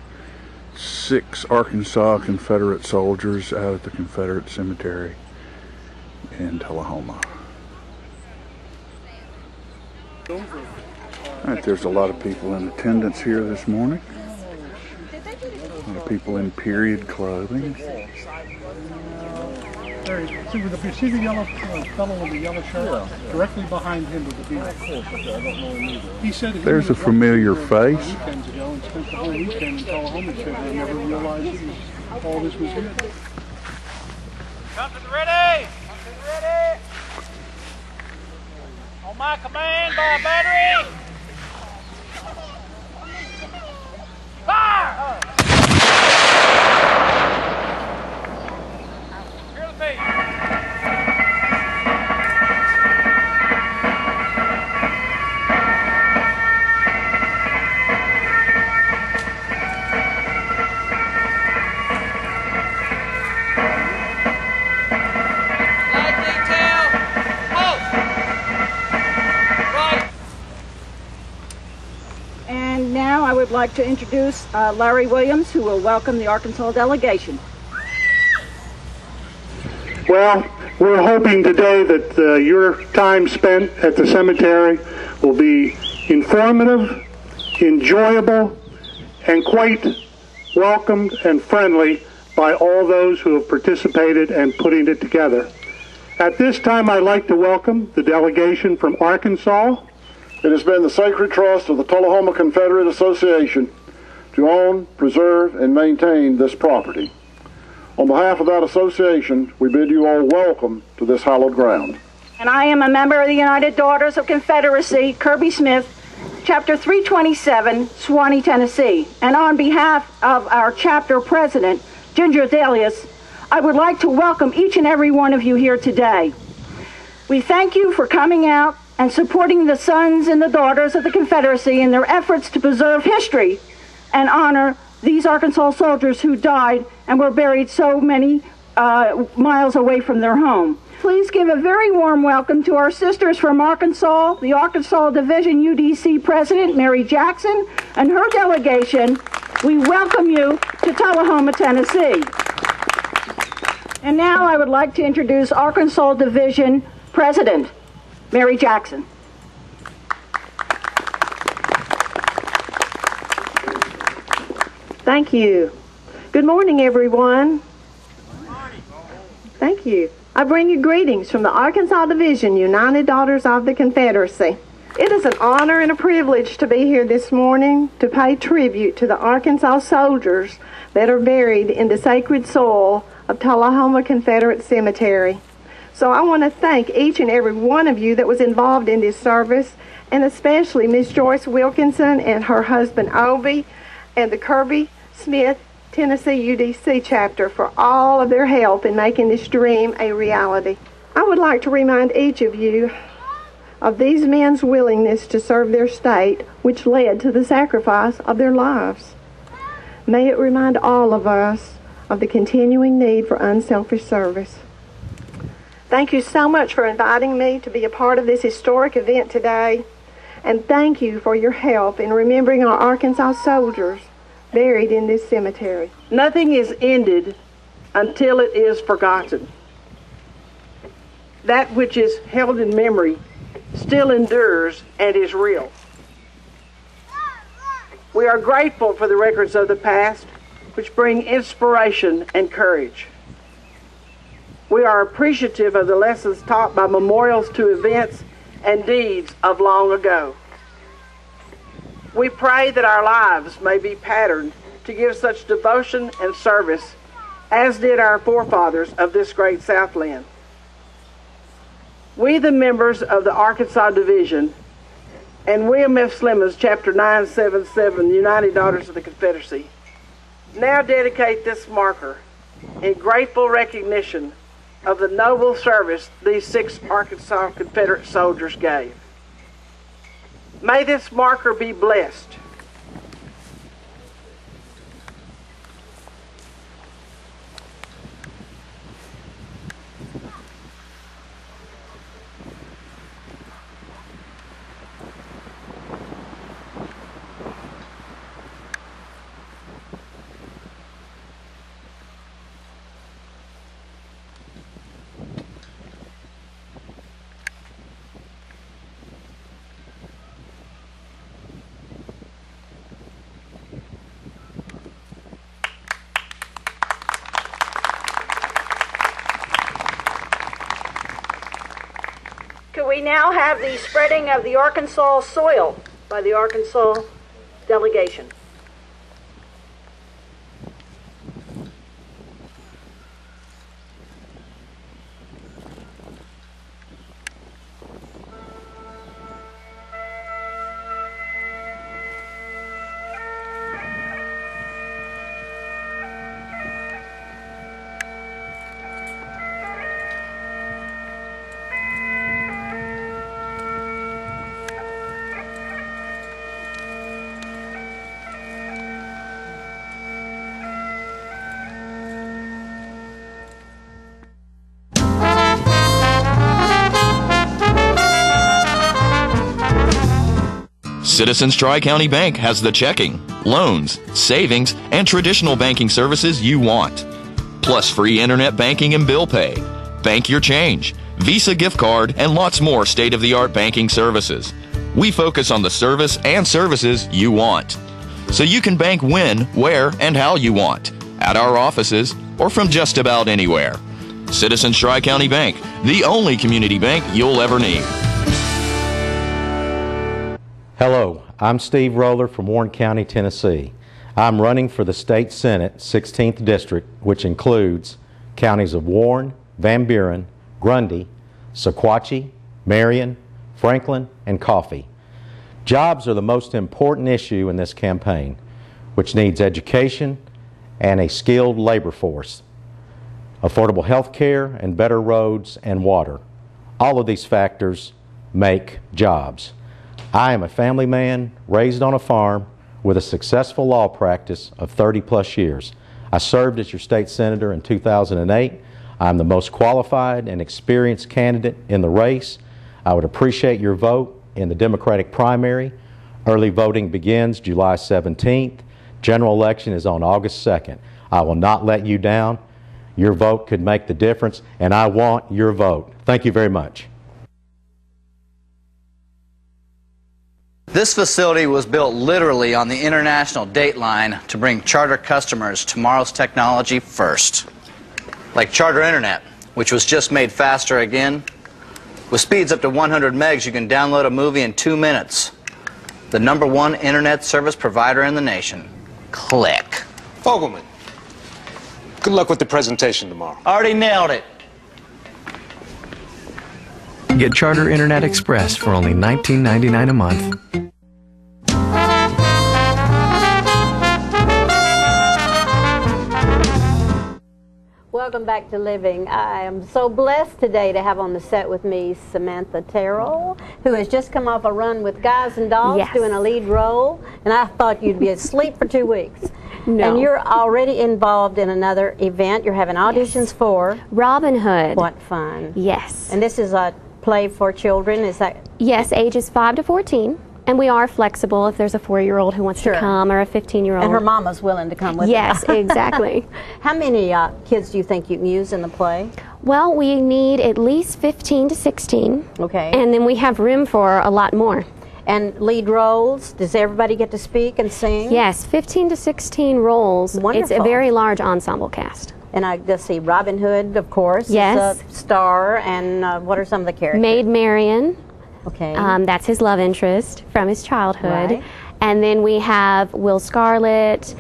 6 Arkansas Confederate soldiers out at the Confederate Cemetery in Tullahoma. All right, there's a lot of people in attendance here this morning. A lot of people in period clothing. There, see the yellow fellow in the yellow shirt? Directly behind him with the beard. He said there's a familiar face. Weekends ago and spent the whole weekend in Tullahoma. Said I never realized all this was here. Something ready! Something ready! On my command by a battery! Fire! Clear the feet! And now I would like to introduce Larry Williams, who will welcome the Arkansas delegation. Well, we're hoping today that your time spent at the cemetery will be informative, enjoyable, and quite welcomed and friendly by all those who have participated in putting it together. At this time, I'd like to welcome the delegation from Arkansas. It has been the sacred trust of the Tullahoma Confederate Association to own, preserve, and maintain this property. On behalf of that association, we bid you all welcome to this hallowed ground. And I am a member of the United Daughters of Confederacy, Kirby Smith, Chapter 327, Suwanee, Tennessee. And on behalf of our chapter president, Ginger Delius, I would like to welcome each and every one of you here today. We thank you for coming out and supporting the sons and the daughters of the Confederacy in their efforts to preserve history and honor these Arkansas soldiers who died and were buried so many miles away from their home. Please give a very warm welcome to our sisters from Arkansas, the Arkansas Division UDC President, Mary Jackson, and her delegation. We welcome you to Tullahoma, Tennessee. And now I would like to introduce Arkansas Division President, Mary Jackson. Thank you. Good morning, everyone. Thank you. I bring you greetings from the Arkansas Division, United Daughters of the Confederacy. It is an honor and a privilege to be here this morning to pay tribute to the Arkansas soldiers that are buried in the sacred soil of Tullahoma Confederate Cemetery. So I want to thank each and every one of you that was involved in this service, and especially Miss Joyce Wilkinson and her husband Obie and the Kirby Smith Tennessee UDC chapter for all of their help in making this dream a reality. I would like to remind each of you of these men's willingness to serve their state, which led to the sacrifice of their lives. May it remind all of us of the continuing need for unselfish service. Thank you so much for inviting me to be a part of this historic event today, and thank you for your help in remembering our Arkansas soldiers buried in this cemetery. Nothing is ended until it is forgotten. That which is held in memory still endures and is real. We are grateful for the records of the past, which bring inspiration and courage. We are appreciative of the lessons taught by memorials to events and deeds of long ago. We pray that our lives may be patterned to give such devotion and service as did our forefathers of this great Southland. We, the members of the Arkansas Division, and William F. Slimmers, Chapter 977, United Daughters of the Confederacy, now dedicate this marker in grateful recognition of the noble service these 6 Arkansas Confederate soldiers gave. May this marker be blessed. We now have the spreading of the Arkansas soil by the Arkansas delegation. Citizens Tri-County Bank has the checking, loans, savings, and traditional banking services you want. Plus free internet banking and bill pay, bank your change, Visa gift card, and lots more state-of-the-art banking services. We focus on the service and services you want. So you can bank when, where, and how you want. At our offices or from just about anywhere. Citizens Tri-County Bank, the only community bank you'll ever need. Hello, I'm Steve Roller from Warren County, Tennessee. I'm running for the State Senate 16th District, which includes counties of Warren, Van Buren, Grundy, Sequatchie, Marion, Franklin, and Coffee. Jobs are the most important issue in this campaign, which needs education and a skilled labor force, affordable health care, and better roads and water. All of these factors make jobs. I am a family man raised on a farm with a successful law practice of 30-plus years. I served as your state senator in 2008. I'm the most qualified and experienced candidate in the race. I would appreciate your vote in the Democratic primary. Early voting begins July 17th. General election is on August 2nd. I will not let you down. Your vote could make the difference, and I want your vote. Thank you very much. This facility was built literally on the international date line to bring Charter customers tomorrow's technology first. Like Charter Internet, which was just made faster again. With speeds up to 100 megs, you can download a movie in 2 minutes. The #1 internet service provider in the nation. Click. Fogelman, good luck with the presentation tomorrow. Already nailed it. Get Charter Internet Express for only $19.99 a month. Welcome back to Living. I am so blessed today to have on the set with me Samantha Terrell, who has just come off a run with Guys and Dolls, Yes. doing a lead role, and I thought you'd be asleep for 2 weeks. No. And you're already involved in another event. You're having auditions for Robin Hood. What fun. Yes. And this is a play for children, is that? Yes, ages 5 to 14. And we are flexible if there's a 4-year-old who wants to come or a 15-year-old. And her mama's willing to come with Yes, her. exactly. How many kids do you think you can use in the play? Well, we need at least 15 to 16. Okay. And then we have room for a lot more. And lead roles, does everybody get to speak and sing? Yes, 15 to 16 roles. Wonderful. It's a very large ensemble cast. And I just see Robin Hood, of course, Yes. is a star. And what are some of the characters? Maid Marian. Okay. That's his love interest from his childhood. Right. And then we have Will Scarlett,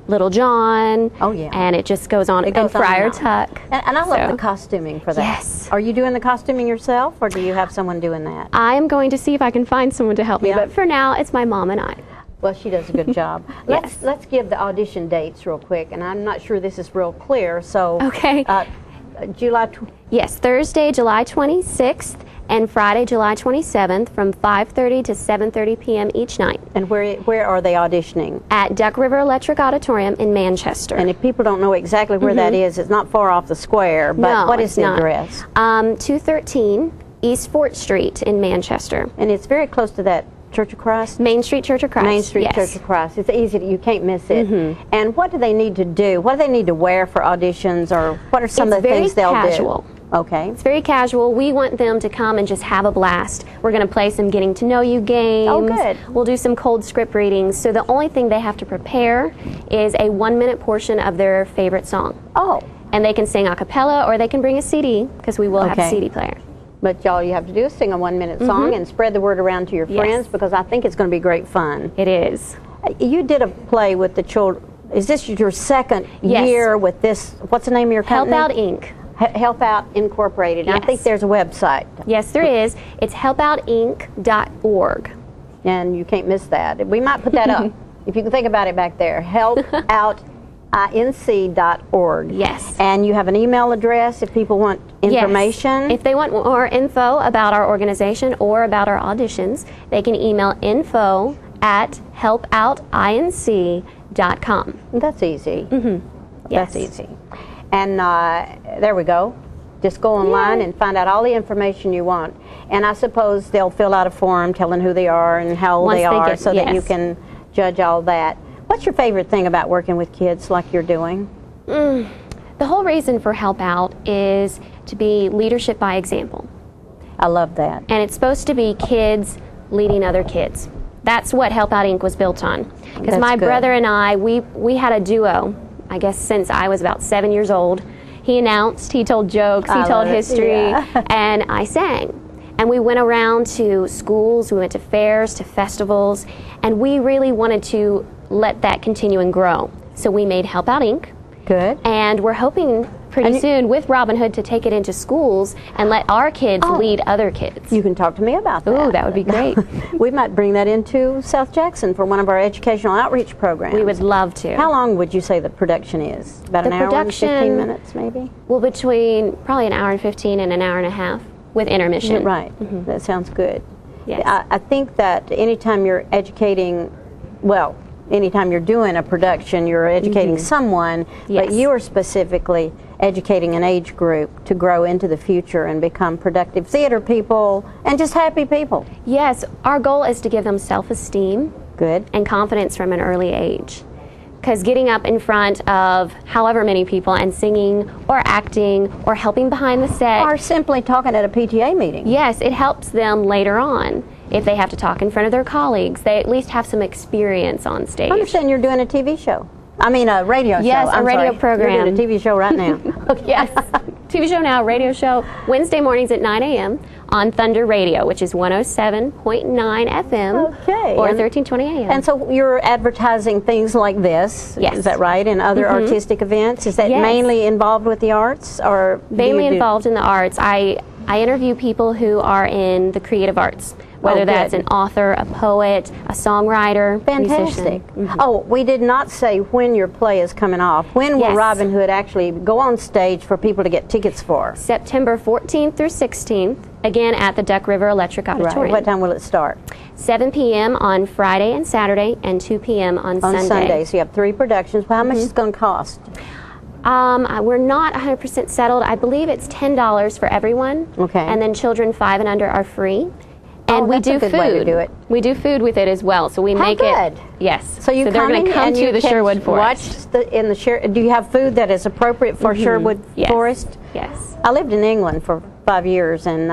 Little John. Oh, yeah. And it just goes on. It goes and Friar on and on. Tuck. And I love So- the costuming for that. Yes. Are you doing the costuming yourself, or do you have someone doing that? I am going to see if I can find someone to help me, Yeah. but for now, it's my mom and I. Well, she does a good job. Let's give the audition dates real quick, and I'm not sure this is real clear. So Okay. July. Yes, Thursday, July 26th, and Friday, July 27th, from 5:30 to 7:30 p.m. each night. And where are they auditioning? At Duck River Electric Auditorium in Manchester. And if people don't know exactly where that is, it's not far off the square. But No, what is it's the not. address? 213 East Fort Street in Manchester. And it's very close to that Church of Christ? Main Street Church of Christ. Main Street yes. Church of Christ. It's easy. You can't miss it. And what do they need to do? What do they need to wear for auditions, or what are some of the things they'll casual. do? Okay. It's very casual. We want them to come and just have a blast. We're going to play some getting to know you games. Oh, good. We'll do some cold script readings. So the only thing they have to prepare is a 1-minute portion of their favorite song. Oh. And they can sing a cappella, or they can bring a CD, because we will have a Okay. CD player. But all you have to do is sing a 1-minute song and spread the word around to your friends, because I think it's going to be great fun. It is. You did a play with the children. Is this your second Yes. year with this? What's the name of your Help company? Out Inc. Help Out Incorporated. And I think Yes. there's a website. Yes, there is. It's helpoutinc.org. And you can't miss that. We might put that up. If you can think about it back there. helpoutinc.org. Yes. And you have an email address if people want information? Yes. If they want more info about our organization or about our auditions, they can email info@helpoutinc.com. That's easy. Yes. That's easy. And there we go. Just go online and find out all the information you want. And I suppose they'll fill out a form telling who they are and how old Once they they are, get- so that you yes. can judge all that. What's your favorite thing about working with kids like you're doing? The whole reason for Help Out is to be leadership by example. I love that. And it's supposed to be kids leading other kids. That's what Help Out Inc. was built on. Because That's my good. brother and I, we had a duo, I guess since I was about 7 years old. He announced, he told jokes, he I told love it, history, yeah. and I sang. And we went around to schools, we went to fairs, to festivals, and we really wanted to let that continue and grow. So we made Help Out Inc. Good. And we're hoping pretty soon with Robin Hood to take it into schools and let our kids lead other kids. You can talk to me about that. Ooh, that would be great. We might bring that into South Jackson for one of our educational outreach programs. We would love to. How long would you say the production is? About The an hour and 15 production- minutes, maybe? Well, between probably an hour and 15 and an hour and a half with intermission. Right. That sounds good. Yes. I think that anytime you're educating, well, anytime you're doing a production, you're educating someone, but Yes. you are specifically educating an age group to grow into the future and become productive theater people and just happy people. Yes, our goal is to give them self-esteem Good. and confidence from an early age. Because getting up in front of however many people and singing or acting or helping behind the set. Or simply talking at a PTA meeting. Yes, it helps them later on. If they have to talk in front of their colleagues, they at least have some experience on stage. I understand you're doing a TV show. I mean, a radio show. Yes, a I'm radio sorry. program. You're doing a TV show right now. Yes, TV show now, radio show, Wednesday mornings at 9 a.m. on Thunder Radio, which is 107.9 FM Okay. or And- 1320 a.m. And so you're advertising things like this, Yes. is that right? And other artistic events? Is that Yes. mainly involved with the arts, or do Mainly you do- involved in the arts. I interview people who are in the creative arts, whether Oh, that's good. an author, a poet, a songwriter, Fantastic. musician. Oh, we did not say when your play is coming off. When will Yes. Robin Hood actually go on stage for people to get tickets for? September 14th through 16th, again at the Duck River Electric Auditorium. Right. What time will it start? 7 p.m. on Friday and Saturday, and 2 p.m. on On Sunday. Sunday. So you have 3 productions. Well, how much is it going to cost? We're not 100% settled. I believe it's $10 for everyone. Okay. And then children 5 and under are free. And Oh, we that's do a good food. way to do it. We do food with it as well. So we How make good. it. Yes. So you they're come going in to come and to you the can Sherwood watch Forest. do you have food that is appropriate for Sherwood Yes. Forest? Yes. I lived in England for 5 years, and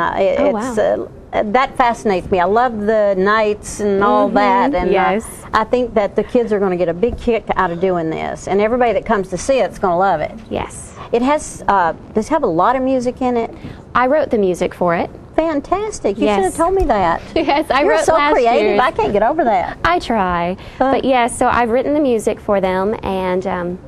that fascinates me. I love the nights and all that, and Yes. I think that the kids are going to get a big kick out of doing this, and everybody that comes to see it's going to love it. Yes. It has does it have a lot of music in it? I wrote the music for it. Fantastic. You Yes. should have told me that. Yes, I You're wrote so last creative. year's. I can't get over that. I try. But yes, so I've written the music for them, and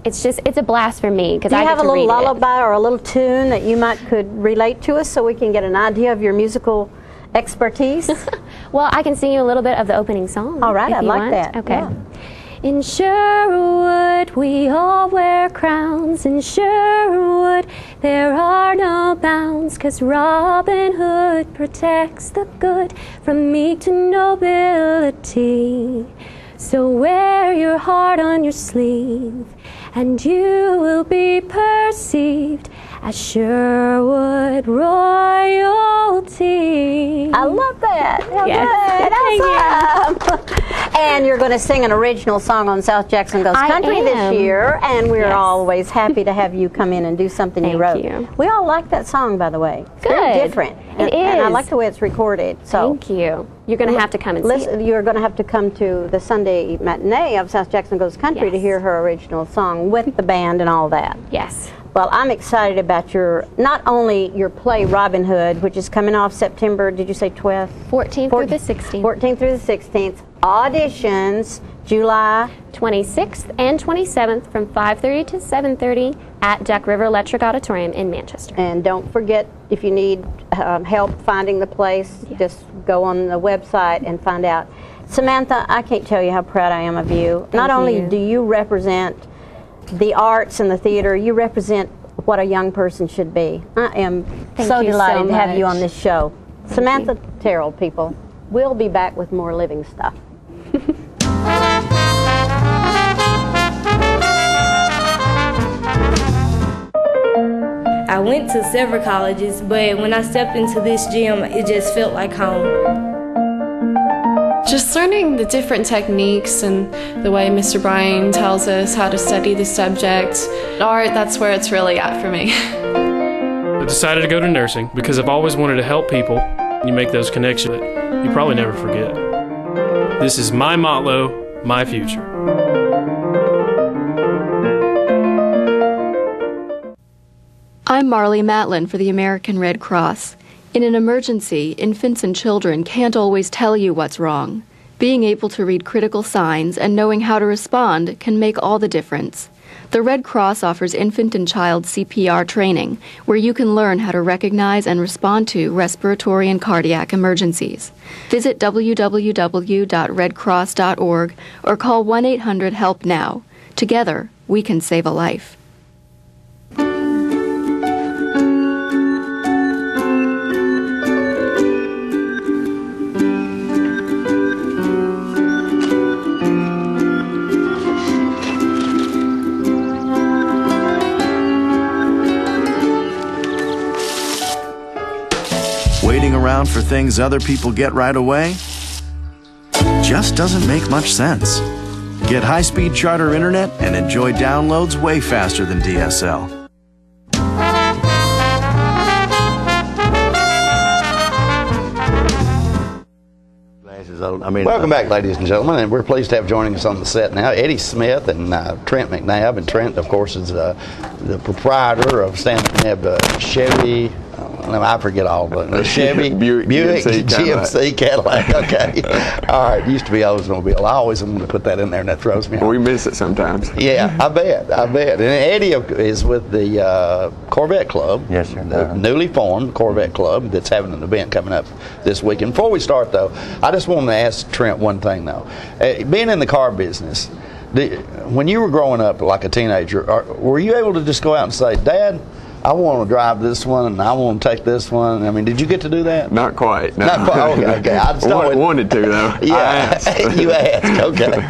it's a blast for me because Do you I have get a to little read it. lullaby or a little tune that you could relate to us so we can get an idea of your musical expertise? Well, I can sing you a little bit of the opening song. All right, if I'd you like want. that. Okay. Yeah. In Sherwood, we all wear crowns. In Sherwood, there are no bounds, 'cause Robin Hood protects the good from meek to nobility. So wear your heart on your sleeve, and you will be perceived as Sherwood royalty. I love that. Yes. Awesome. And you're going to sing an original song on South Jackson Goes I Country am. this year, and we're Yes. always happy to have you come in and do something you Thank wrote. you. We all like that song, by the way. It's very Good. different. It And I is. like the way it's recorded. So Thank you. You're going to have to come and see listen, it. you're going to have to come to the Sunday matinee of South Jackson Goes Country to Yes. hear her original song with the band and all that. Yes. Well, I'm excited about not only your play Robin Hood, which is coming off September, did you say 12th? 14th through the 16th. 14th through the 16th. Auditions July 26th and 27th from 5:30 to 7:30 at Duck River Electric Auditorium in Manchester. And don't forget, if you need help finding the place, just go on the website and find out. Samantha, I can't tell you how proud I am of you. Not only you. do you represent the arts and the theater, you represent what a young person should be. I am Thank so you delighted so to have you much. on this show. Samantha Terrell, people. We'll be back with more living stuff. I went to several colleges, but when I stepped into this gym, it just felt like home. Just learning the different techniques and the way Mr. Bryan tells us how to study the subject. Art, that's where it's really at for me. I decided to go to nursing because I've always wanted to help people. You make those connections that you probably never forget. This is my motto, my future. I'm Marley Matlin for the American Red Cross. In an emergency, infants and children can't always tell you what's wrong. Being able to read critical signs and knowing how to respond can make all the difference. The Red Cross offers infant and child CPR training, where you can learn how to recognize and respond to respiratory and cardiac emergencies. Visit www.redcross.org or call 1-800-HELP-NOW. Together, we can save a life. Waiting around for things other people get right away just doesn't make much sense. Get high-speed Charter internet and enjoy downloads way faster than DSL. Welcome back, ladies and gentlemen, and we're pleased to have joining us on the set now Eddie Smith and Trent McNabb. And Trent, of course, is the proprietor of Stanley McNabb Chevy. I forget all of it. Chevy, Buick, GMC, Cadillac. Okay. All right. Used to be Oldsmobile. I always want to put that in there, and that throws me off. We miss it sometimes. Yeah, I bet. And Eddie is with the Corvette Club. Yes, sir. The newly formed Corvette Club that's having an event coming up this weekend. Before we start, though, I just wanted to ask Trent one thing, though. Being in the car business, when you were growing up like a teenager, were you able to just go out and say, Dad, I want to drive this one, and I want to take this one? I mean, did you get to do that? Not quite. No. Not quite. Okay. I just wanted to, though. Yeah, I asked. You asked. Okay. All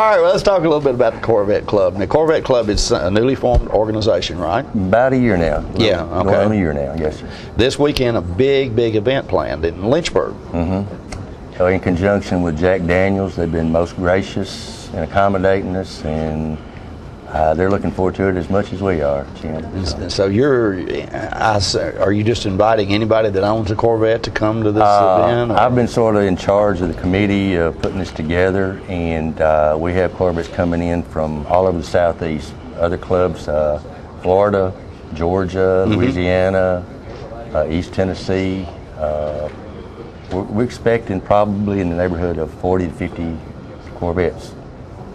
right. Well, let's talk a little bit about the Corvette Club. The Corvette Club is a newly formed organization, right? About a year now. Yeah. Okay. Going on a year now. Yes, sir. This weekend, a big event planned in Lynchburg. Mm-hmm. So, in conjunction with Jack Daniels, they've been most gracious in accommodating us, and they're looking forward to it as much as we are, Jim. So are you just inviting anybody that owns a Corvette to come to this event? Or? I've been sort of in charge of the committee of putting this together, and we have Corvettes coming in from all over the Southeast. Other clubs, Florida, Georgia, Louisiana, East Tennessee. We're expecting probably in the neighborhood of 40 to 50 Corvettes.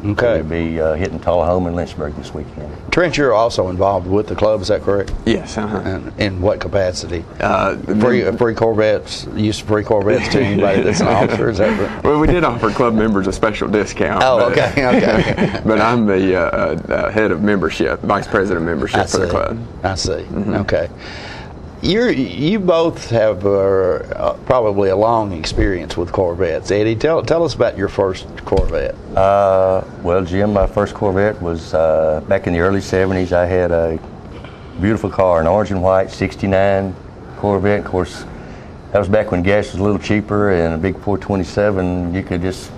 Okay. We'll be hitting Tullahoma and Lynchburg this weekend. Trent, you're also involved with the club, is that correct? Yes. And in what capacity? Free Corvettes, use of free Corvettes to anybody that's an officer, is that right? Well, we did offer club members a special discount. Oh, okay, okay. But I'm the head of membership, vice president of membership for the club. I see. Okay. You both have probably a long experience with Corvettes. Eddie, tell us about your first Corvette. Well, Jim, my first Corvette was back in the early 70s. I had a beautiful car, an orange and white 69 Corvette. Of course, that was back when gas was a little cheaper, and a big 427, you could just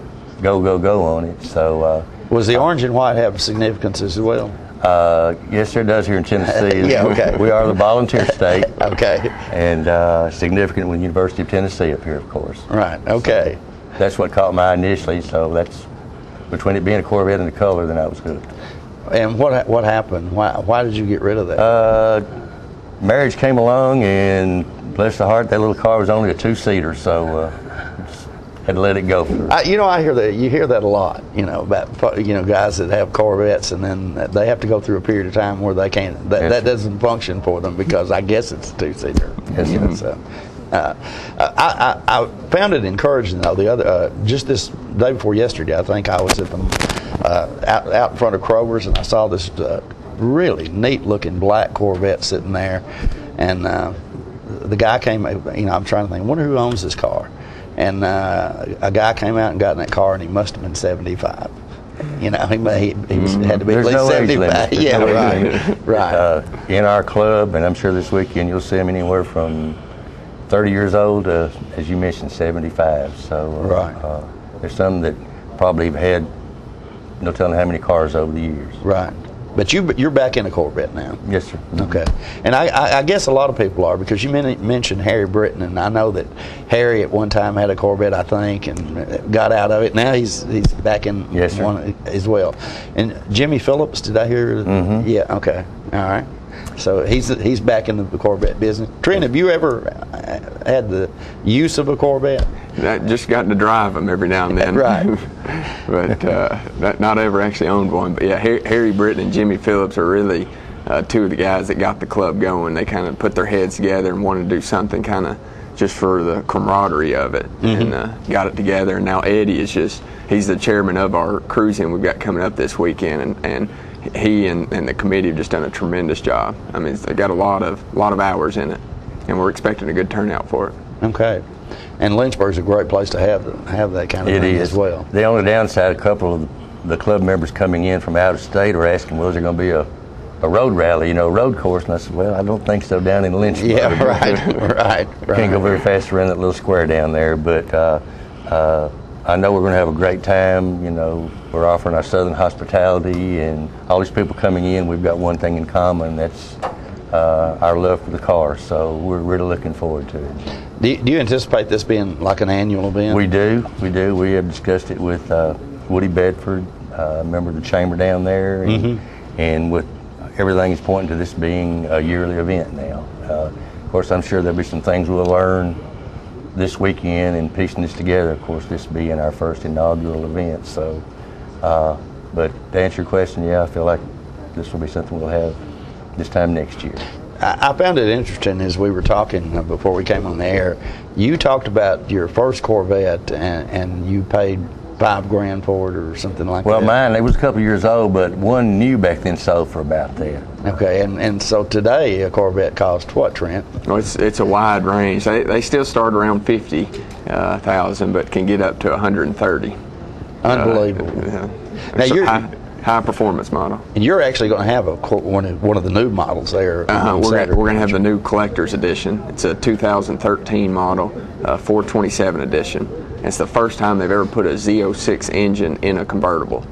go on it. So was the orange and white have significance as well? Yes, there does here in Tennessee. Yeah, okay. We are the volunteer state. Okay. And significant with the University of Tennessee up here, of course. Right, okay. So that's what caught my eye initially, so that's, between it being a Corvette and the color, then I was hooked. And what happened? Why did you get rid of that? Marriage came along, and bless the heart, that little car was only a two-seater, so just had to let it go. I hear that. You hear that a lot. About guys that have Corvettes, and then they have to go through a period of time where they can't. That doesn't function for them because I guess it's a two-seater. Yes, So, I found it encouraging though. Just this day before yesterday, I think I was at the out in front of Kroger's, and I saw this really neat-looking black Corvette sitting there, and the guy came. I'm trying to think. I wonder who owns this car. And a guy came out and got in that car, and he must have been 75. He had to be at least 75. Yeah, right. In our club, and I'm sure this weekend you'll see them anywhere from 30 years old to, as you mentioned, 75. So there's some that probably have had no telling how many cars over the years. Right. But you're back in a Corvette now. Yes, sir. Okay. And I guess a lot of people are, because you mentioned Harry Britton, and I know that Harry at one time had a Corvette, I think, and got out of it. Now he's back in one as well. And Jimmy Phillips, did I hear? Mm-hmm. Yeah. Okay. All right. So he's back in the Corvette business. Trent, have you ever had the use of a Corvette? I just gotten to drive them every now and then. Right. But not ever actually owned one. But yeah, Harry Britton and Jimmy Phillips are really two of the guys that got the club going. They kind of put their heads together and wanted to do something kind of just for the camaraderie of it, and got it together. And now Eddie he's the chairman of our cruising we've got coming up this weekend, and he and the committee have just done a tremendous job. I mean, they got a lot of hours in it, and we're expecting a good turnout for it. Okay. And Lynchburg's a great place to have that kind of thing as well. The only downside, a couple of the club members coming in from out of state are asking, well, is there going to be a road rally, road course? And I said, well, I don't think so down in Lynchburg. Yeah, right. Can't go very fast around that little square down there, but I know we're going to have a great time. We're offering our Southern hospitality, and all these people coming in, we've got one thing in common, that's our love for the car, so we're really looking forward to it. Do you anticipate this being like an annual event? We do. We have discussed it with Woody Bedford, member of the chamber down there, and with everything is pointing to this being a yearly event now. Of course, I'm sure there'll be some things we'll learn this weekend and piecing this together. Of course, this being our first inaugural event. So, but to answer your question, yeah, I feel like this will be something we'll have this time next year. I found it interesting as we were talking before we came on the air. You talked about your first Corvette, and you paid $5,000 for it or something like that. Well, mine, it was a couple of years old, but one new back then sold for about that. Okay, and so today a Corvette costs what, Trent? Well, it's a wide range. They still start around $50,000, but can get up to $130,000. Unbelievable. Now you're high performance model. And you're actually going to have one of the new models there. We're going to have the new collector's edition. It's a 2013 model, 427 edition. It's the first time they've ever put a Z06 engine in a convertible.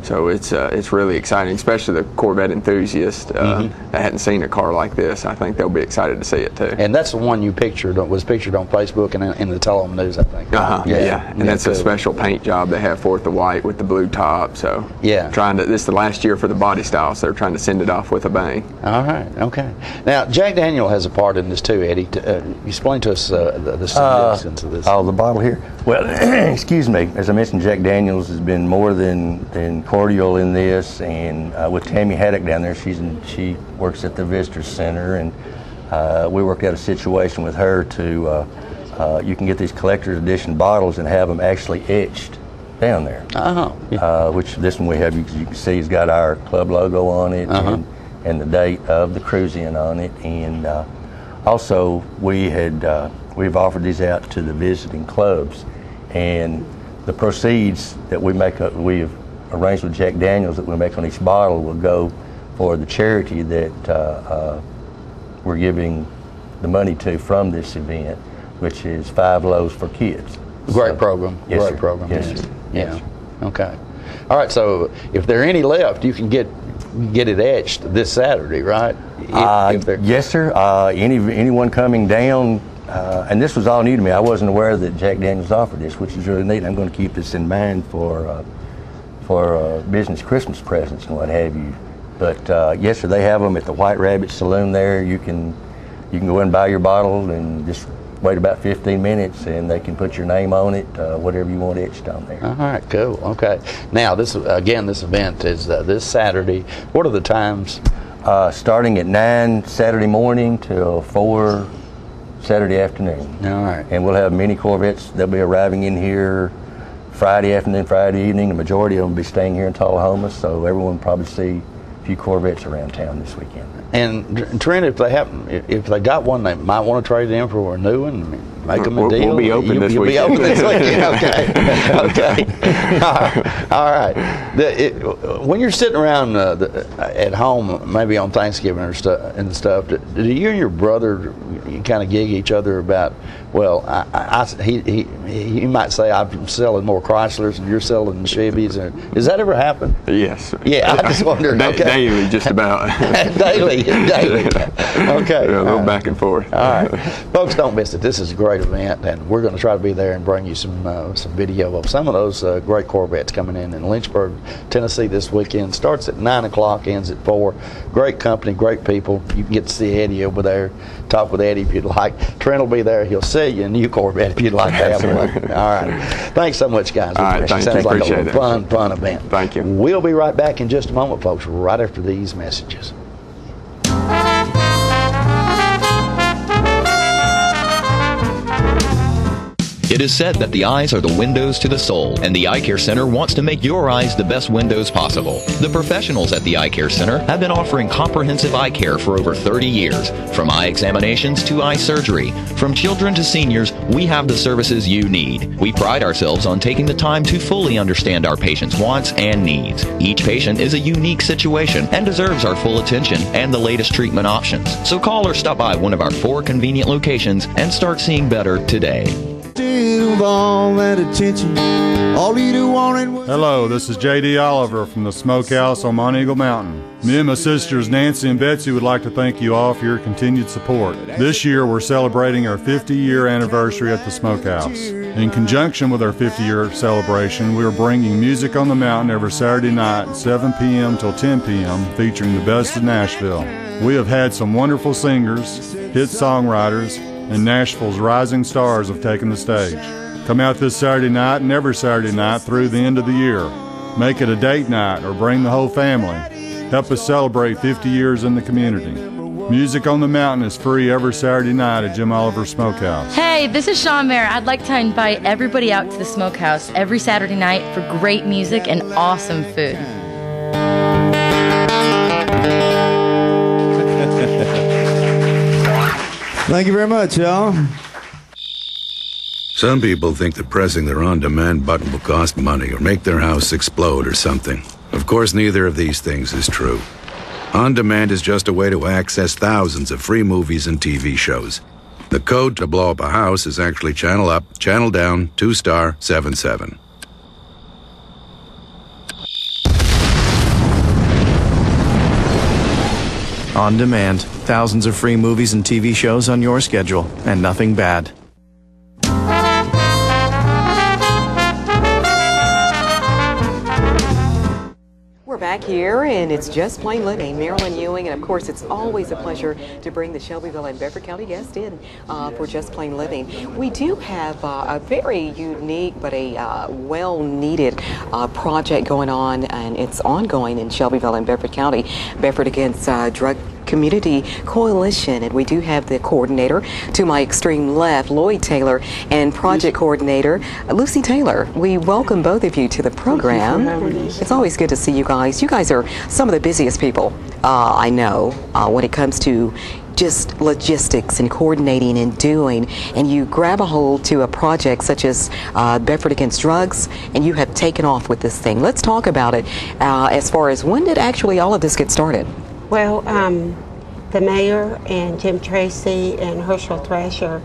So it's really exciting, especially the Corvette enthusiast that hadn't seen a car like this. I think they'll be excited to see it too. And that's the one you was pictured on Facebook and in the Tullahoma News, I think. And that's a special paint job they have for it, the white with the blue top. So this is the last year for the body style, so they're trying to send it off with a bang. All right, okay. Now Jack Daniel has a part in this too, Eddie. Explain to us the significance of this. Oh, the bottle here. Well, excuse me. As I mentioned, Jack Daniels has been more than cordial in this, and with Tammy Haddock down there, she works at the Visitor Center, and we worked out a situation with her to you can get these collector's edition bottles and have them actually etched down there. Which this one we have, you can see, has got our club logo on it and the date of the cruise-in on it, and also we've offered these out to the visiting clubs, and the proceeds that we've arranged with Jack Daniels that we make on each bottle will go for the charity that we're giving the money to from this event, which is 5 Loaves for Kids. Great program. Yes, Great sir. program. Yes, sir. Yeah. Okay. All right. So if there are any left, you can get it etched this Saturday, right? Yes, sir. Anyone coming down, and this was all new to me. I wasn't aware that Jack Daniels offered this, which is really neat. I'm going to keep this in mind for business Christmas presents and what have you. But yes, sir, they have them at the White Rabbit Saloon there. You can go in and buy your bottle and just wait about 15 minutes, and they can put your name on it, whatever you want etched on there. All right, cool. Okay. Now, this event is this Saturday. What are the times? Starting at 9 Saturday morning till 4 Saturday afternoon. All right. And we'll have many Corvettes. They'll be arriving in here Friday afternoon, Friday evening. The majority of them will be staying here in Tullahoma, so everyone will probably see a few Corvettes around town this weekend. And Trent, if they got one, they might want to trade it in for a new one. Make them a deal. We'll be open this weekend. You'll be open this weekend. Okay. All right. When you're sitting around at home, maybe on Thanksgiving or stuff, do you and your brother kind of gig each other about? Well, he might say I'm selling more Chryslers and you're selling Chevys. Does that ever happen? Yes. Yeah, I just wondered. Okay. Daily, just about. Daily. Okay. A little back and forth. All right, folks, don't miss it. This is a great event, and we're going to try to be there and bring you some video of some of those great Corvettes coming in Lynchburg, Tennessee this weekend. Starts at 9 o'clock, ends at 4. Great company, great people. You can get to see Eddie over there. Talk with Eddie if you'd like. Trent will be there. He'll sell you a new Corvette if you'd like to have one. All right. Thanks so much, guys. All right, thanks. Sounds like Appreciate a fun event. Thank you. We'll be right back in just a moment, folks, right after these messages. It is said that the eyes are the windows to the soul, and the Eye Care Center wants to make your eyes the best windows possible. The professionals at the Eye Care Center have been offering comprehensive eye care for over 30 years. From eye examinations to eye surgery, from children to seniors, we have the services you need. We pride ourselves on taking the time to fully understand our patients' wants and needs. Each patient is a unique situation and deserves our full attention and the latest treatment options. So call or stop by one of our 4 convenient locations and start seeing better today. All that attention, all you wanted was... Hello, this is J.D. Oliver from the Smokehouse on Mount Eagle Mountain. Me and my sisters Nancy and Betsy would like to thank you all for your continued support. This year we're celebrating our 50-year anniversary at the Smokehouse. In conjunction with our 50-year celebration, we are bringing Music on the Mountain every Saturday night at 7 p.m. till 10 p.m. featuring the best of Nashville. We have had some wonderful singers, hit songwriters, and Nashville's rising stars have taken the stage. Come out this Saturday night and every Saturday night through the end of the year. Make it a date night or bring the whole family. Help us celebrate 50 years in the community. Music on the Mountain is free every Saturday night at Jim Oliver Smokehouse. Hey, this is Sean Mayer. I'd like to invite everybody out to the Smokehouse every Saturday night for great music and awesome food. Thank you very much, y'all. Some people think that pressing their on-demand button will cost money or make their house explode or something. Of course, neither of these things is true. On-demand is just a way to access thousands of free movies and TV shows. The code to blow up a house is actually channel up, channel down, 2-star 77. On demand, thousands of free movies and TV shows on your schedule, and nothing bad. We're back here, and it's Just Plain Living. Marilyn Ewing, and of course, it's always a pleasure to bring the Shelbyville and Bedford County guest in for Just Plain Living. We do have a very unique but a well-needed project going on, and it's ongoing in Shelbyville and Bedford County. Bedford Against Drug Community Coalition, and we do have the coordinator to my extreme left, Lloyd Taylor, and project coordinator Lucy Taylor. We welcome both of you to the program. It's always good to see you guys. You guys are some of the busiest people I know when it comes to just logistics and coordinating and doing, and you grab a hold to a project such as Bedford Against Drugs, and you have taken off with this thing. Let's talk about it as far as when did actually all of this get started? Well, the mayor and Jim Tracy and Herschel Thrasher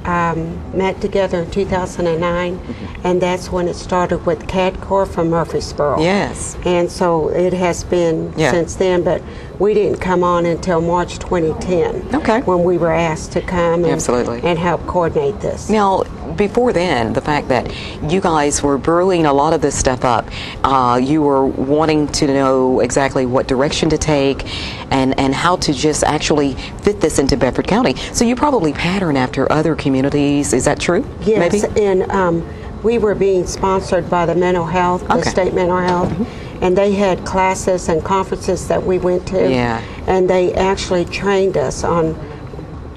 met together in 2009, and that's when it started with CADCOR from Murfreesboro. Yes. And so it has been since then, but we didn't come on until March 2010. Okay. When we were asked to come and help coordinate this. Now, before then, the fact that you guys were brewing a lot of this stuff up, you were wanting to know exactly what direction to take and how to just actually fit this into Bedford County. So you probably pattern after other communities. Is that true? Yes, maybe? And we were being sponsored by the mental health, the state mental health, and they had classes and conferences that we went to, and they actually trained us on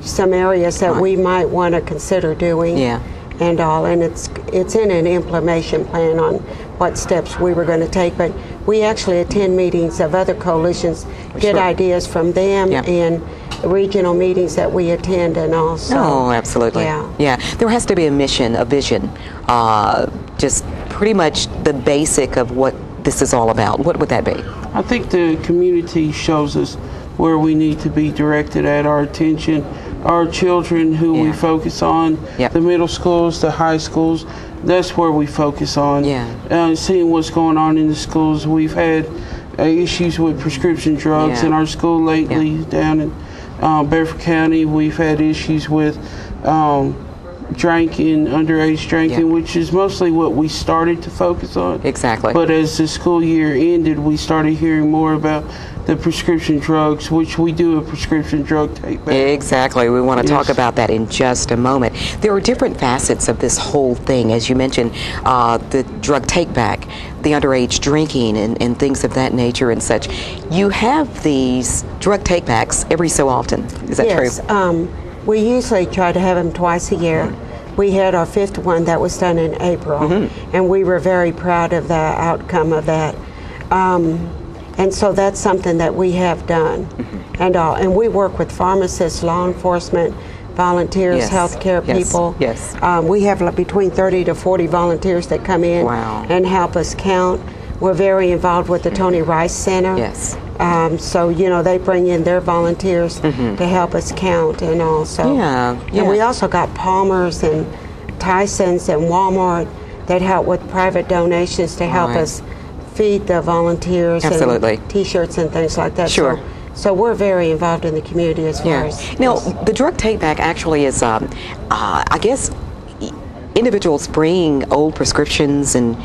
some areas that we might want to consider doing. And all, and it's in an implementation plan on what steps we were going to take, but we actually attend meetings of other coalitions, get ideas from them, and regional meetings that we attend, and also. Oh, absolutely. Yeah, there has to be a mission, a vision, just pretty much the basic of what this is all about. What would that be? I think the community shows us where we need to be directed at our attention. Our children who we focus on, the middle schools, the high schools, that's where we focus on. Seeing what's going on in the schools. We've had issues with prescription drugs in our school lately down in Bedford County. We've had issues with drinking, underage drinking, which is mostly what we started to focus on. Exactly. But as the school year ended, we started hearing more about the prescription drugs, which we do a prescription drug take back. Exactly. We want to talk about that in just a moment. There are different facets of this whole thing. As you mentioned, the drug take back, the underage drinking, and things of that nature and such. You have these drug take backs every so often. Is that true? Yes. We usually try to have them twice a year. We had our 5th one that was done in April, and we were very proud of the outcome of that. And so that's something that we have done. And we work with pharmacists, law enforcement, volunteers, healthcare people. We have between 30 to 40 volunteers that come in and help us count. We're very involved with the Tony Rice Center. So, you know, they bring in their volunteers to help us count and all. So, and we also got Palmer's and Tyson's and Walmart that help with private donations to help us feed the volunteers and T-shirts and things like that. So we're very involved in the community as far as... Now, the drug take back actually is, I guess, individuals bring old prescriptions and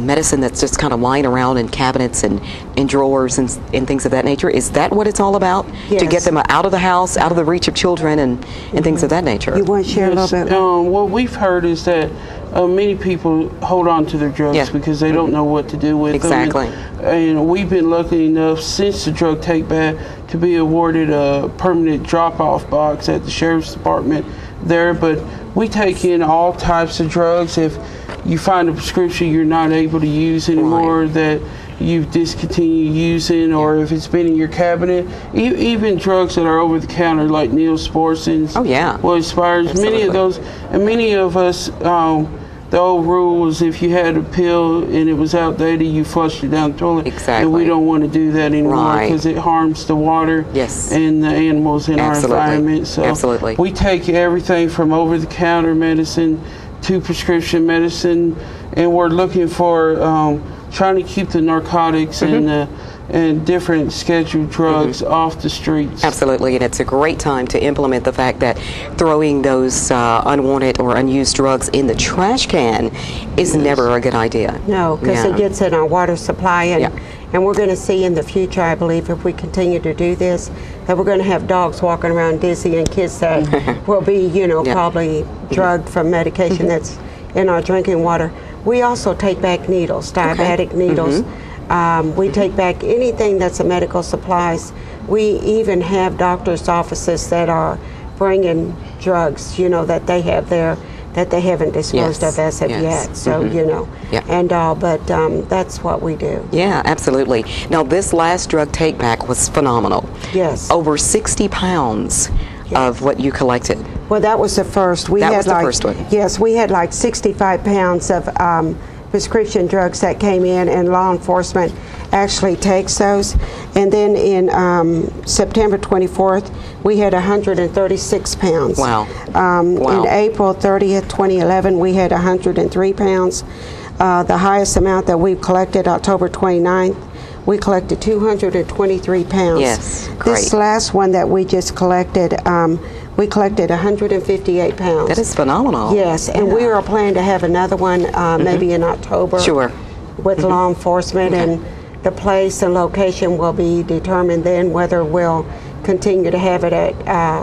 medicine that's just kind of lying around in cabinets and in drawers and things of that nature. Is that what it's all about? To get them out of the house, out of the reach of children and things of that nature? You want to share a little bit? What we've heard is that many people hold on to their drugs because they don't know what to do with them. And we've been lucky enough since the drug take back to be awarded a permanent drop-off box at the Sheriff's Department there. But we take in all types of drugs. If you find a prescription you're not able to use anymore that you've discontinued using, or if it's been in your cabinet, even drugs that are over the counter like Neosporins, what expires, many of those, and many of us the old rule was if you had a pill and it was outdated, you flushed it down the toilet. Exactly. And we don't want to do that anymore because it harms the water and the animals in our environment. So we take everything from over-the-counter medicine to prescription medicine, and we're looking for trying to keep the narcotics and different scheduled drugs off the streets. Absolutely, and it's a great time to implement the fact that throwing those unwanted or unused drugs in the trash can is never a good idea. No, because it gets in our water supply, and we're going to see in the future, I believe, if we continue to do this, that we're going to have dogs walking around dizzy and kids that will be, you know, probably drugged from medication that's in our drinking water. We also take back needles, diabetic needles. We take back anything that's a medical supplies. We even have doctors' offices that are bringing drugs, you know, that they have there that they haven't disposed of as of yet. So, you know, and but that's what we do. Yeah, absolutely. Now, this last drug take back was phenomenal. Yes. Over 60 pounds of what you collected. Well, that was the first. That was the first one. Yes, we had like 65 pounds of prescription drugs that came in, and law enforcement actually takes those. And then in September 24th, we had 136 pounds. Wow. In April 30th, 2011, we had 103 pounds. The highest amount that we've collected, October 29th, we collected 223 pounds. Yes, great. This last one that we just collected, we collected 158 pounds. That is phenomenal. Yes, and we are planning to have another one maybe in October. Sure. With law enforcement, and the place and location will be determined then whether we'll continue to have it at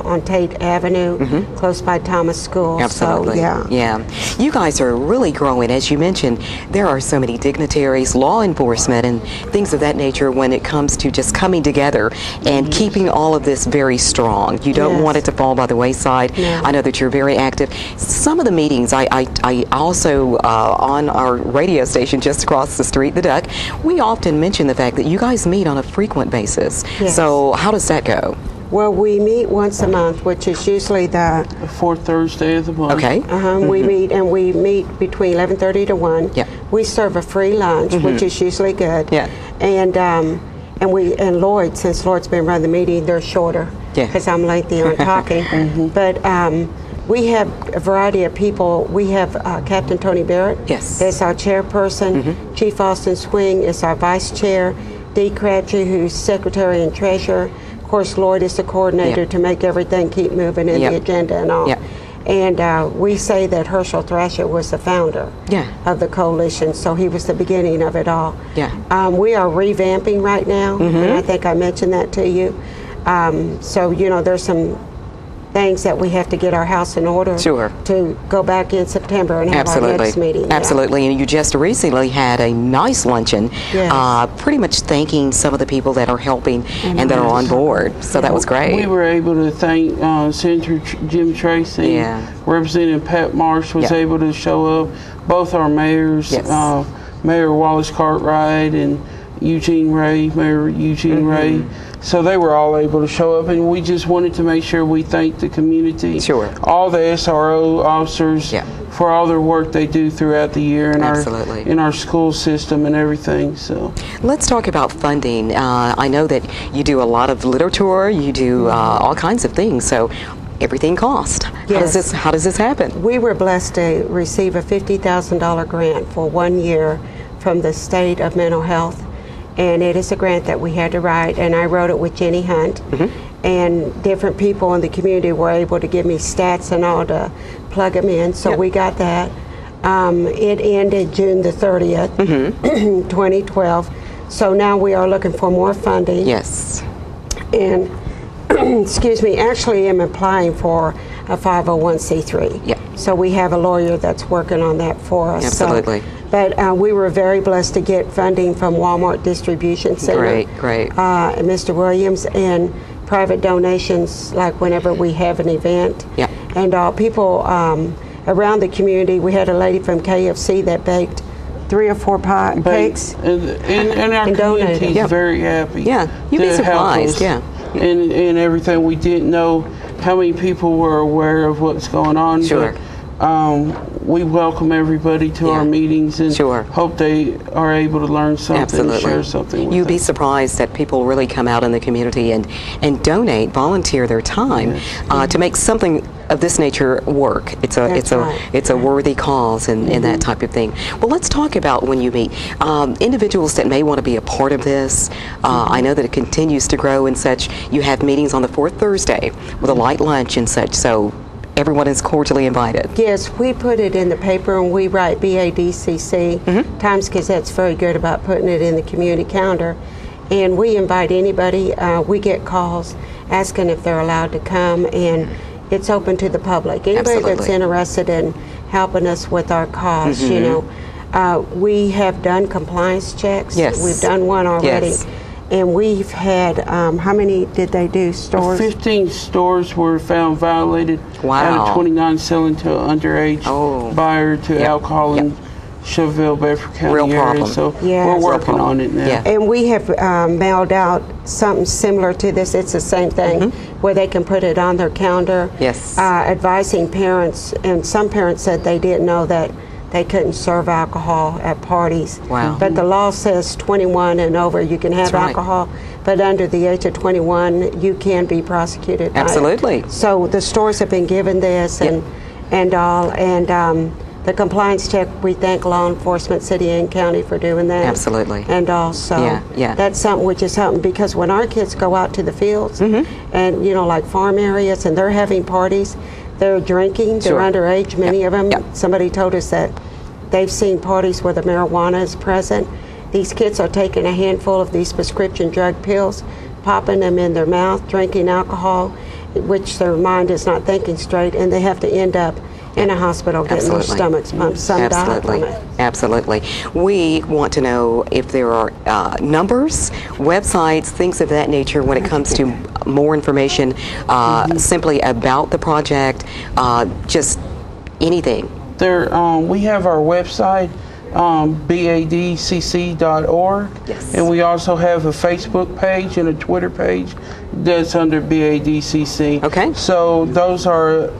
on Tate Avenue, close by Thomas School. Absolutely. So, yeah. You guys are really growing. As you mentioned, there are so many dignitaries, law enforcement, and things of that nature when it comes to just coming together and keeping all of this very strong. You don't want it to fall by the wayside. No. I know that you're very active. Some of the meetings, I also, on our radio station just across the street, The Duck, we often mention the fact that you guys meet on a frequent basis. Yes. So how does that go? Well, we meet once a month, which is usually the fourth Thursday of the month. Okay. We meet between 11:30 to 1. Yeah. We serve a free lunch, which is usually good. Yeah. And Lloyd, since Lloyd's been running the meeting, they're shorter. Yeah. Because I'm lengthy on talking. But we have a variety of people. We have Captain Tony Barrett. Yes. That's our chairperson. Chief Austin Swing is our vice chair. Dee Crabtree, who's secretary and treasurer. Of course, Lloyd is the coordinator to make everything keep moving in the agenda and all. And we say that Herschel Thrasher was the founder of the coalition, so he was the beginning of it all. We are revamping right now, and I think I mentioned that to you. So, you know, there's some things that we have to get our house in order to go back in September and have our next meeting. Absolutely. And you just recently had a nice luncheon, pretty much thanking some of the people that are helping and that are on board. So that was great. We were able to thank Senator Jim Tracy. Representative Pat Marsh was able to show up. Both our mayors, Mayor Wallace Cartwright and Mayor Eugene Ray. So they were all able to show up, and we just wanted to make sure we thank the community, all the SRO officers for all their work they do throughout the year in our school system and everything. So let's talk about funding. I know that you do a lot of literature, you do all kinds of things. So everything costs. How does this happen? We were blessed to receive a $50,000 grant for 1 year from the State of Mental Health. And it is a grant that we had to write, and I wrote it with Jenny Hunt. And different people in the community were able to give me stats and all to plug them in, so we got that. It ended June the 30th, 2012. So now we are looking for more funding. Yes. And, excuse me, actually I'm applying for a 501c3. So we have a lawyer that's working on that for us. Absolutely. So, but we were very blessed to get funding from Walmart Distribution Center. Great. Mr. Williams, and private donations, like whenever we have an event. And people around the community. We had a lady from KFC that baked 3 or 4 cakes. And our community is very happy. You'd be surprised. And everything. We didn't know how many people were aware of what's going on. we welcome everybody to our meetings and hope they are able to learn something and share something with You'd be us. surprised that people really come out in the community and donate, volunteer their time to make something of this nature work. It's a worthy cause and that type of thing. Well, let's talk about when you meet individuals that may want to be a part of this. I know that it continues to grow and such. You have meetings on the fourth Thursday with a light lunch and such. So everyone is cordially invited. Yes, we put it in the paper and we write BADCC. Times Gazette's very good about putting it in the community calendar. And we invite anybody. We get calls asking if they're allowed to come, and it's open to the public. Anybody that's interested in helping us with our cause, you know. We have done compliance checks. Yes. We've done one already. Yes. And we've had, how many did they do, stores? 15 stores were found violated out of 29 selling to underage buyer to alcohol in Shelbyville, Bedford County area. So we're working on it now. And we have mailed out something similar to this. It's the same thing where they can put it on their calendar. Yes. Advising parents, and some parents said they didn't know that they couldn't serve alcohol at parties. Wow. But the law says 21 and over you can have alcohol, but under the age of 21 you can be prosecuted. Absolutely. So the stores have been given this and all, and the compliance check, we thank law enforcement, city and county for doing that. Absolutely. And also, that's something which is something, because when our kids go out to the fields and, you know, like farm areas, and they're having parties, they're drinking, they're underage, many of them. Somebody told us that they've seen parties where the marijuana is present. These kids are taking a handful of these prescription drug pills, popping them in their mouth, drinking alcohol, which their mind is not thinking straight, and they have to end up in a hospital getting their stomachs pumped. Some die from it. Absolutely. We want to know if there are numbers, websites, things of that nature when it comes to more information simply about the project, just anything. There, we have our website, badcc.org, and we also have a Facebook page and a Twitter page that's under BADCC. Okay. So those are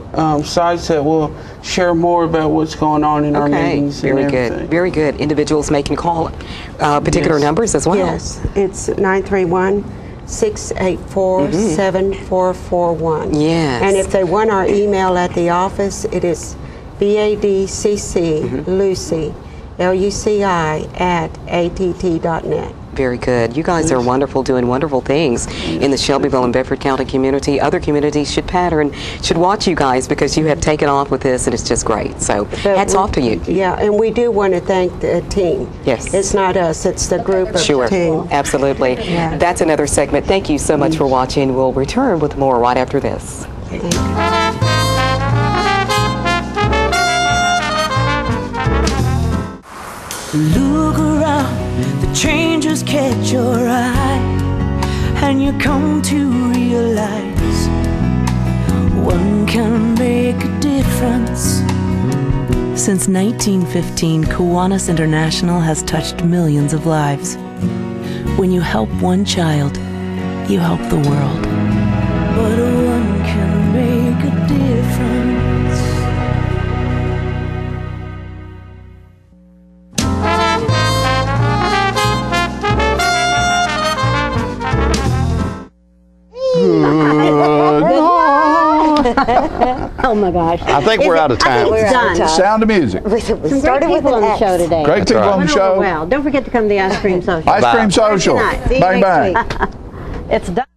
sites that will share more about what's going on in our meetings. Very good. Very good. Individuals may can call particular numbers as well. Yes, it's 931-684-7441. Yes. And if they want our email at the office, it is BADCC Lucy, LUCI@att.net. Very good. You guys are wonderful, doing wonderful things in the Shelbyville and Bedford County community. Other communities should pattern, should watch you guys, because you have taken off with this and it's just great. So hats off to you. Yeah, and we do want to thank the team. Yes. It's not us, it's the group of the team. Absolutely. Yeah. That's another segment. Thank you so much for watching. We'll return with more right after this. Look around, the changes catch your eye, and you come to realize one can make a difference. Since 1915, Kiwanis International has touched millions of lives. When you help one child, you help the world. But one can make a difference. Oh my gosh. I think we're out of time. We're done. Sound of music. Some great people on the show today. Great people on the show. Well, don't forget to come to the Ice Cream Social. Ice Cream Social. See you Bang, next bang. week. It's done.